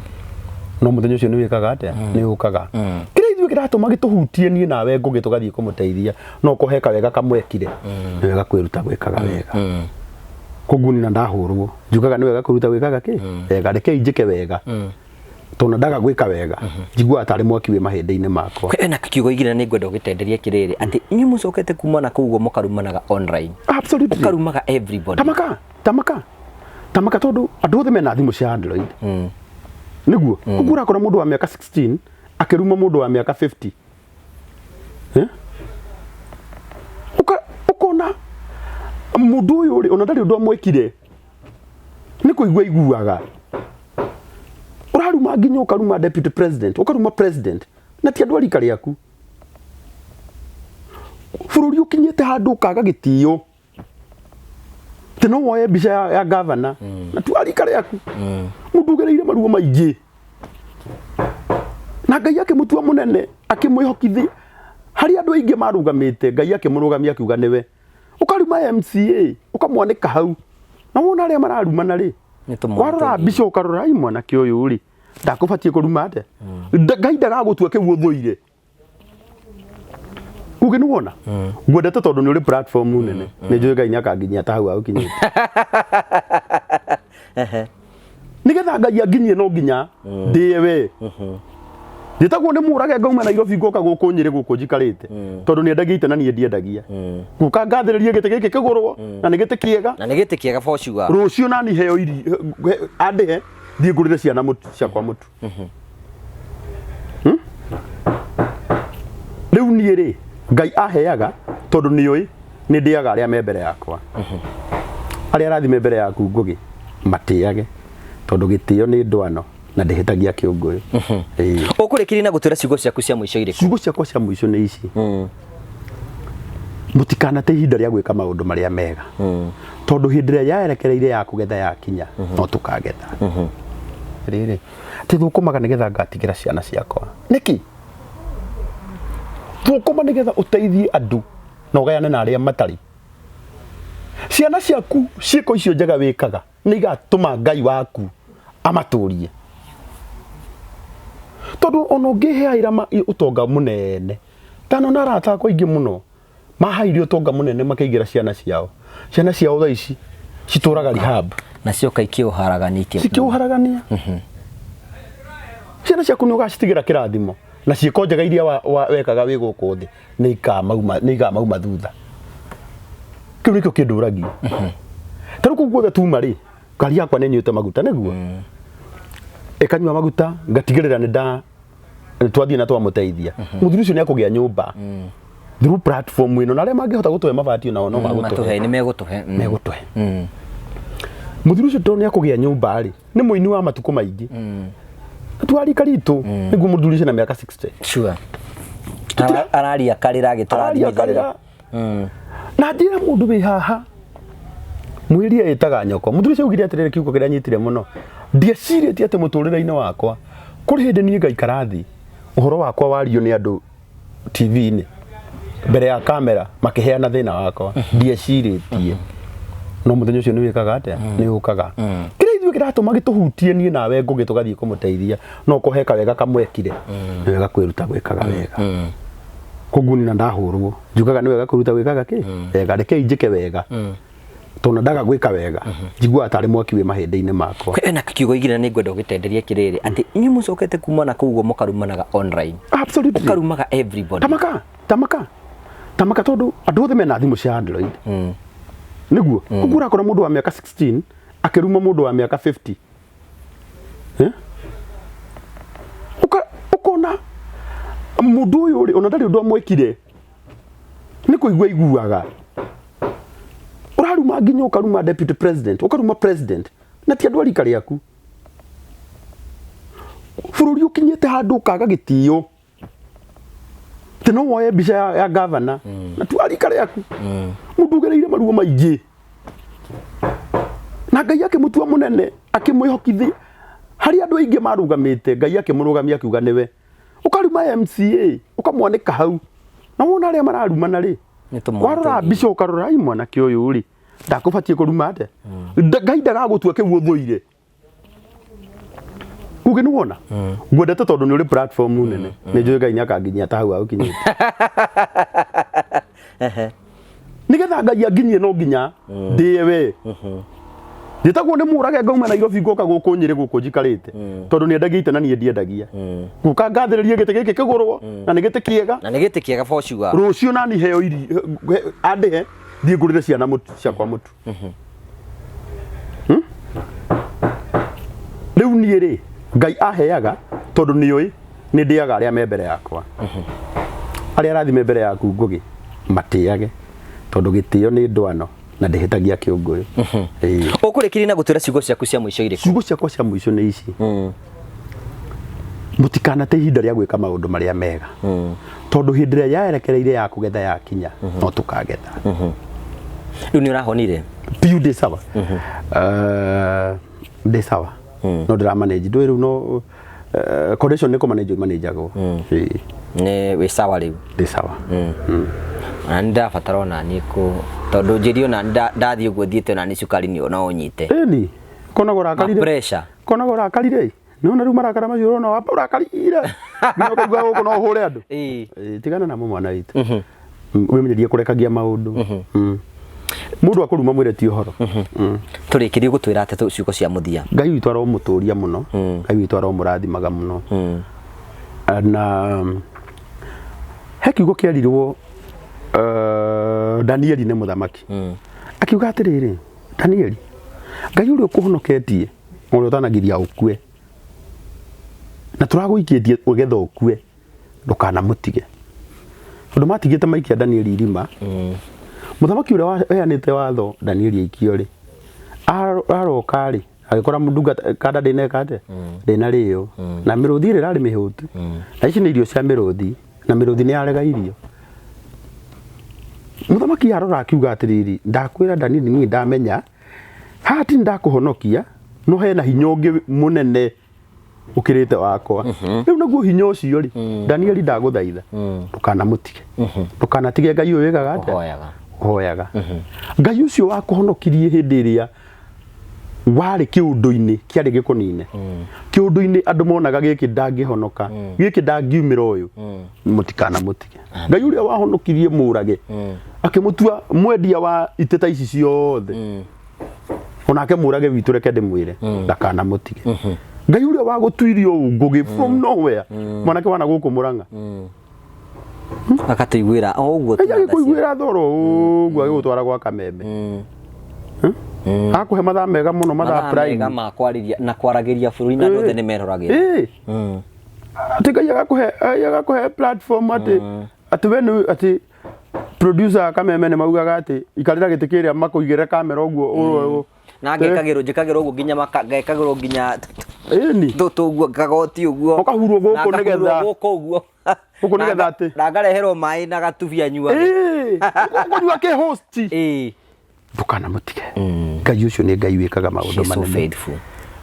no muthenya ucio ni wikaga atia ni ukaga kire ithuĩ kiratuma gituhutie nie nawe Ngugi tugathie kumuteithia no kuheka wega kamwekire ni wega kwiruta gwikaga wega kuguni na ndahurwo njugaga ni wega kuruta gwikaga ki wega reke injike wega tona ndaga gwika wega njigua atari mwaki wi mahinde-ini makwa ena kiugo igire ni ngwenda gitenderia kiriri ati nyu mucokete kuma na kuugo mukarumanaga online absolutely mukarumaga everybody tamaka tondu andu othe mena thimu cia Android niguo kugura kora mundu wa miaka 16 akiruma mundu wa miaka 50 ukona mundu uyu uri ona ndari undu amwekire ni kuigua iguaga uraruma nginya ukaruma deputy president ukaruma president na ti andu arika riaku bururi ukinyete handu ukaga gitio tino woye bica ya governor na tu arika riaku mundu gereire maruo maingi na Ngai akimutua munene akimwihokithi hari andu aingi marugamite Ngai akimurugamia akiuga niwe ukaruma MCA ukamwanika hau na wona aria mararumana ri warora bica ukarora ai mwanake uyu ri ndakubatie kuruma ate Ngai ndagagutua kiu uthuire kuge ni wona gwendete tondu ni uri platform nene ni njui Ngai nyakanginyia ta hau agukinyite nigetha Ngai anginyie no nginya ndiwe Nditagwo ni murage ngauma Nairobi ngoka guku Nyeri guku njikarite tondu ni endagia na ni ndiendagia guka ngathiririe gite giki kigurwo na ni gite kiega for sure rucio na ni heo iri ande thie ngurire ciana mutu ciakwa mutu riu ni ri Ngai aheaga tondu ni oi ni ndiaga aria me mbere yakwa aria arathi me mbere yaku ngugi matiage tondu gitio ni ndwano na ndihitagia kiunguyu ukurekiri na gutira ciugo ciaku cia mwisho iriku ciugo ciakwa cia mwisho ni ici mutikana te ihinda ria gwika maundu maria mega tondu hindi ria yaerekereire ya kugetha ya kinya no tukagetha riri ti thukumaga nigetha ngatigira ciana ciakwa niki thukuma nigetha uteithie andu na ugayane na aria matari ciana ciaku ciiko icio njega wikaga ni igatuma Ngai waku amaturie tondu ona ngiheaira utonga munene tano na arata akwa ingi muno mahairio utonga munene makaigira ciana ciao thaa ici cituraga rehab na cio kaikio haraganitie cikiuharagania ciana ciaku ni ugacitigira kirathimo na ciiko njega iria wekaga wi guku thi ni ikamauma thutha kiu nikio kinduragia taru kuguothe tuma ri ngari yakwa ni nyuite maguta niguo ikanywa maguta ngatigirira ni twathie na twamuteithia muthuri ucio ni akugia nyumba through platform ino na aria mangihota gutuhe mabati na no magutuhe ni megutuhe muthuri ucio to ni akugia nyumba ri ni muini wa matuko maingi twari karitu niguo muthuri ucio na miaka 60 sure araria karira agiturathimithia na ndira mundu wi haha mwiria itaga nyoko muthuri ucio ugire atirire kiuko kiria nyitire muno ndiecirĩtie ati muturĩre-inĩ wakwa kuri hindi ni ngaikara thi uhoro wakwa wario ni andu TV-inĩ mbere ya kamera makiheana thina wakwa ndiecirĩtie no muthenya ucio ni wikaga atia ni ukaga kire ithuĩ kiratuma gituhutie nie nawe ngugi tugathie kumuteithia no kuheka wega kamwekire ni wega kwiruta gwikaga wega kuguni na ndahurwo njugaga ni wega kwiruta gwikaga ki wega reke injike wega tona ndaga gwika wega njigua atari mwaki wi mahinde-ini makwa ena kiugo igina ni ngwenda gitenderia kiriri ati inyu mucokete kuma na kuguo mukarumanaga online absolutely ukarumaga everybody tamaka tondu andu othe mena thimu cia Android niguo kugura kora mundu wa miaka 16 akiruma mundu wa miaka 50 ukona mundu uyu ri ona ndari undu amwekire ni kuigua iguaga uraruma nginya ukaruma deputy president ukaruma president na ti andu arika riaku bururi ukinyete handu ukaga gitio tino woye bica ya governor na tu arika riaku mundu gereire maruo maingi na Ngai akimutua munene akimwihokithi hari andu aingi marugamite Ngai akimurugamia akiuga niwe ukaruma MCA ukamwanika hau na wona aria mararumana ri warora bica ukarora ai mwanake uyu ri ndakubatie kuruma ate Ngai ndagagutua kiu uthuire kuge ni wona gwendete tondu ni uri platform nene ni njui Ngai nyakanginyia ta hau agukinyite nigetha Ngai anginyie no nginya ndiwe nditagwo ni murage ngauma Nairobi ngoka guku Nyeri guku njikarite tondu ni endagia na ni ndiendagia guka ngathiririe gite giki kigurwo na ni gite kiega for sure rucio na ni heo iri ande thie ngurire ciana mutu ciakwa mutu riu ni ri Ngai aheaga tondu nioi ni ndiaga aria me mbere yakwa aria arathi me mbere yaku Ngugi matiage tondu gitio ni ndwano na ndihitagia kiunguyu ukurikirie na gutwira ciugo ciaku cia muico iriku ciugo ciakwa cia muico ni ici mutikana te ihinda ria gwika maundu maria mega tondu hindi ria yaerekereire ya kugetha ya kinya no tukagetha riu ni urahonire piu ndi sawa ndi sawa no ndira manage ndwi riu no condition niko manage go ni wi sawa riu ndi sawa na ndabatara ona niku tondu njirio na ndathi uguo thiete na ni cukari ni ona unyite ni kona go rakarire pressure kona go rakarire no na riu marakara macio no wapa rakarire no kaigua guko no hure andu tigana na mwana witu wimenyerie kurekagia maundu mundu akuruma mwire ti uhoro turikirie gutwira ate ciugo cia muthia Ngai witu aromuturia muno Ngai witu aromurathimaga muno na he kiugo kiarirwo Danieli ne muthamaki akiuga atiriri Danieli Ngai uri ukuhonoketie uri utanagiria ukue na turaguikitie ugetha ukue ndukana mutige undu matigite maikia Danieli irima muthamaki uria waheanite watho Danieli aikio ri aroka ri agikora mudunga kada ndineka ate ndina rio na miruthi ri rari mihutu na ici ni irio cia miruthi na miruthi ni arega irio muthamaki arora akiuga atiriri ndakwira Danieli ni ndamenya hati ndakuhonokia no hena hinya ungi munene ukirite wakwa riu naguo hinya ucio ri Danieli ndaguthaitha ndukana mutige ndukana tige Ngai uyu wigaga ate hoyaga Ngai ucio wakuhonokirie hindi iria wari kiundu-ini kiari gikunine kiundu-ini andu monaga giki ndangihonoka giki ndangiumira uyu mutikana mutige Ngai uria wahonokirie murage akimutua mwendia wa iteta ici ciothe onake murage witu reke ndimwire ndakana mutige Ngai uria wagutuirio Ngugi from nowhere mwanake wana guku Murang'a akatuiguira uguo kuiguira thoro uguo agigutwara gwa Kameme akuhe mathaa mega muno mathaa prime mega ma kwariria na kwaragiria bururi na ndothe ni meroragira ati Ngai agakuhe platform ati wenu ati producer Kameme ne maugaga ati ikarira gitikiria makuigire kamera uguo na ngekagirwo uguo nginya makagekagirwo nginya ni ndoto uguo kagoti uguo ukahurwo guku nigetha uguo guku nigetha ati na ngareherwo mai na gatubia nyua kunyua ke host ndukana mutige Ngai ucio ni Ngai wikaga maundu manene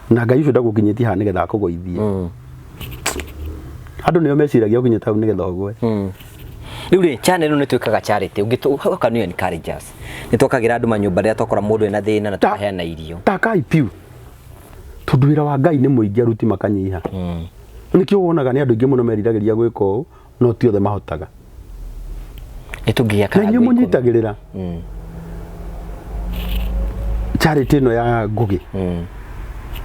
na Ngai ucio ndagukinyitie ha nigetha akugoithie andu nio meciragia ukinyita u nigetha ogwe riu ri channel ino nitwikaga charity ungituka ni encourage us nitwokagira andu manyumba ria tokora mundu ena thina na tukaheana irio takai piu tondu wira wa Ngai ni muingi aruti makanyiha nikio wonaga ni andu ingi muno meriragĩria gwika ũũ no ti othe mahotaga etungia kana ni munyitagirira charity no ya Ngugi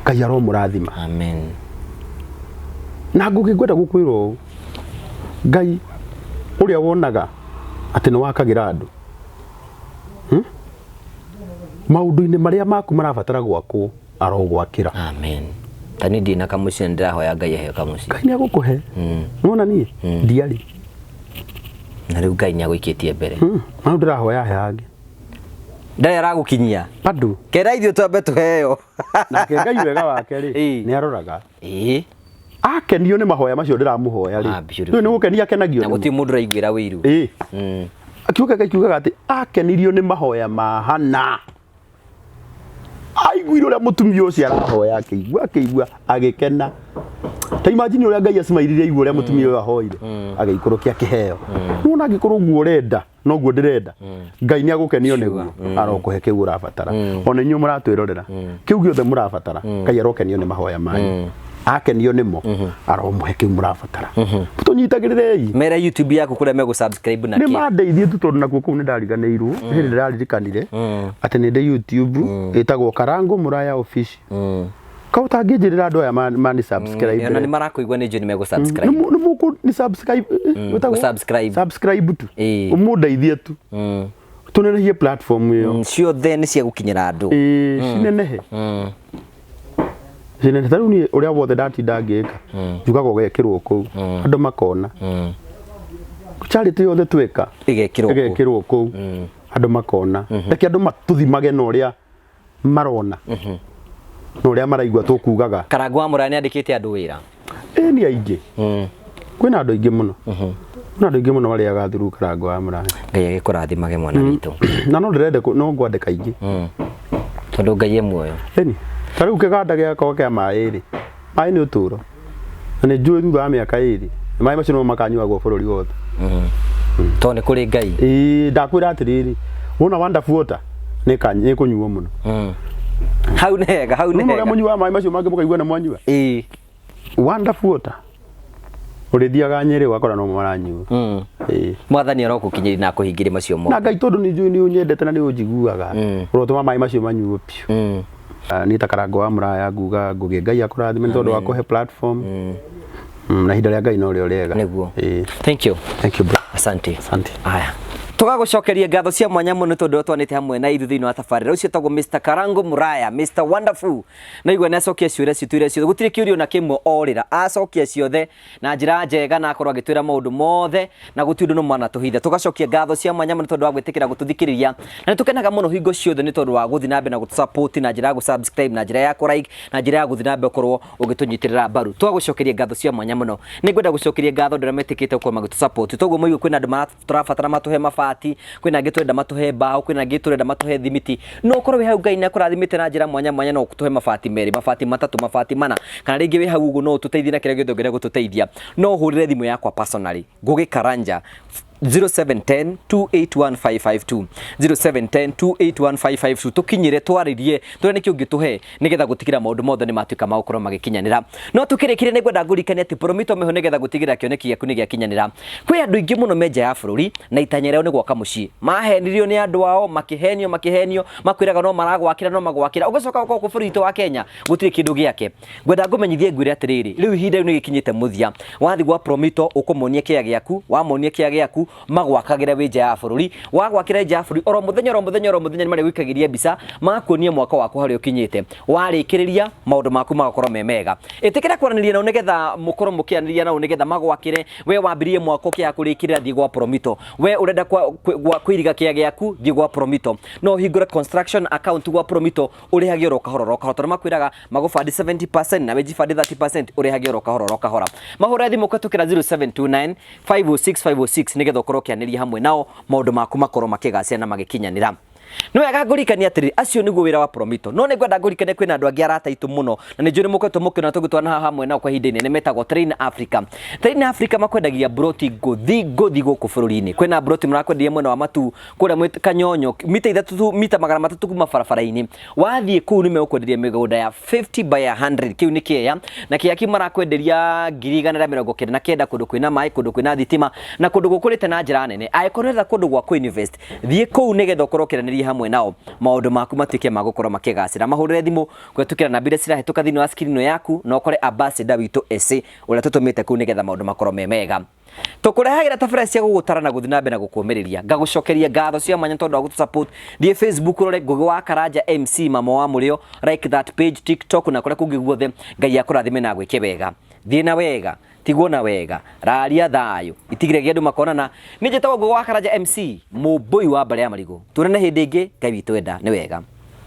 Ngai aromurathima amen na Ngugi ngwenda gukwira ũũ Ngai uria wonaga ati ni wakagira andu maundu-ini maria maku marabatara gwakwo arogwakira amen tani ndina kamuci ndirahoya Ngai ahe kamuci Ngai ni agukuhe nona ni ndiari na riu Ngai ni agwikitie mbere no ndirahoya ahe angi ndari aragukinyia andu kera ithio twambe tuheo na ke Ngai wega wake ri ni aroraga akenio ni mahoya macio ndiramuhoya ri riu ni gukenia akenagio na guti mundu raiguira wiru akiuga Ngai kiugaga ati akenirio ni mahoya mahana aiguire uria mutumia ucio arahoya akigua agikena ta imagine uria Ngai acimairirie igua uria mutumia ucio ahoire ageikurukia kiheo nona angikorwo guo urenda no guo ndirenda Ngai ni agukenio niguo arokuhe kiu urabatara ona inyu muratwirorera kiu giothe murabatara Ngai arokenio ni mahoya manyu akenio nimo aromuhe kiu murabatara tunyitagirire mera YouTube yaku kuria mego subscribe na ni mandeithie tu tondu nakuo kuu ni ndariganirwo hindi ndirarikanire ati ni ndi YouTube itagwo Karangu Muraya official ka utangijirira andu aya mani subscribe na ni marakuigwa ni jeni mego subscribe ni muku ni subscribe utagwo subscribe tu umudeithie tu tunenehie platform iyo cio then cia gukinyira andu cinenehe Cine taru ni uria wothe ndatinda ngika njugaga ugekirwo kuu andu makona charity yothe tweka igekirwo kuu andu makona reke andu matuthimage no uria marona no uria maraigua tukugaga Karangu wa Muraya andikite andu wira ni aingi kwina andu aingi muno na andu aingi muno bariaga through Karangu wa Muraya Ngai agikurathimage mwana witu na no ndirende no ngwandika aingi tondu Ngai emwoyo eni tariu kiganda giakwa kia mai ri mai ni uturo na ni njui thutha wa miaka iri mai macio no makanyuagwo bururi wothe to ni kuri Ngai ndakwira atiriri wona wonderful water ni kunyuo muno hau nega no munyua mai macio mangi mukaigua na mwanyua wonderful water urithiaga Nyeri wakora no maranyua mwathani arokukinyiri na kuhingire macio mo na Ngai tondu ni njui ni unyendete na ni unjiguaga urotuma mai macio manyuo piu ni ta Karangu wa Muraya nguga ngugi Ngai akurathime tondu wa kuhe platform na hinda ria Ngai no rio riega niguo thank you bro asante aya tugagucokeria ngatho cia mwanya muno tondu twanite hamwe na ithu thiini wa tabarira ucio tagwo Mr Karangu Muraya Mr Wonderful na igwa nacokia ciuria citwire ciothe gutire kiurio na kimwe orira acokia ciothe na njira njega na akorwo agitwira maundu mothe na gutindu no mwana tuhithe tugacokia ngatho cia mwanya muno tondu wa gwitikira gututhikiriria na tukenaga muno hingo ciothe ni tondu wa guthi nambe na gutusupport na njira ya gusubscribe na njira ya like na njira ya guthi nambe ukorwo ugitunyitirira mbaru twagucokeria ngatho cia mwanya muno ni ngwenda gucokeria ngatho ndira metikite kwa magitusupport toguo muigu kwina andu turabatara matuhe mabati kwina angi turenda matuhe mbao kwina angi turenda matuhe thimiti no ukorwo wi hau Ngai na kurathimite na njira mwanya no tuhe mabati meri mabati matatu mabati mana kana ringi wi hau uguo no tuteithie na kiria giothe ngire gututeithia no hurire thimu yakwa personally Ngugi Karanja 0710 281552 0710 281552 tukinyire twaririe tore nikio ngituhe nigetha gutigira maundu mothe ni matuika magukoro magikinyanira no tukirikire ni gwenda ngurikania ati promito meho nigetha gutigira kioneki giaku ni giakinyanira kwi andu ingi muno meja ya bururi na itanyereo ni gwaka mucii mahenirio ni andu ao makihenio makwiraga no maragwakira no magwakira ugicoka uko bururi wa Kenya gutire kindu giake gwenda ngumenyithie ngwire atiriri riu ihinda ni gikinyite muthia wathi gwa promito ukumonie kia giaku wamonie kia giaku magwakagira wi nja ya bururi wagwakira nja ya bururi oro muthenya ni mari gwikagiria mbica makuonie mwaka wako hari ukinyite warikiriria maundu maku magakorwo memega itikira kwaraniria na nigetha mukorwo mukianiria na nigetha magwakire we wambirie mwaka kia kurikirira thi gwa promito we urenda kwiriga kia giaku thi gwa promito no hingura construction account gwa promito urihagio ro kahoro tondu makwiraga magufandi 70% na weji fandi 30% urihagio ro kahora mahura thimu kwatukira 0729 506 nigetha ukorwo kianiria hamwe nao maundu maku makorwo makigacia na magikinyanira no wega ngurikania atiri acio niguo wira wa promito no ni ngwenda ngurikania kwina andu angi arata itu muno na njuri mukwetwo mukina tugitwana hamwe nao kwa hindini ni metagwo Train Africa makwendagia broti guthi guku bururi-ini kwina broti murakwendia mwena wa matu kuria Kanyonyo mita 3 mita 300 kuma barabara-ini wathie kuu ni megukwenderia migunda ya 50 by 100 kiu ni kieya na kiaki marakwenderia 199 kundu kwina mai kundu kwina thitima na kundu gukurite na njira nene aikorera kundu gwa ku invest thie kuu nigetha ukorwo kiranĩria hamwe nao maundu maku matike magukorwo makigacira mahurire thimu kwetukira na mbire cirahituka thini wa screen yaku no kore ambassador witu ese uria tutumite ku nigetha maundu makorwo memega tukurehagira tabara cia gugutara na guthi nambe na gukumiriria ngagucokeria ngatho cia mwanya tondu wa gutusupport thie Facebook rore Ngugi wa Karanja MC mama wa murio like that page TikTok na kore kungi guothe Ngai akurathime na gwike wega thie na wega tigwo na wega raria thayo itigire giandu makonana ni njetago Ngugi wa Karanja MC mubui wa Mbale ya Marigo turane hindi ingi Ngai witu enda ni wega.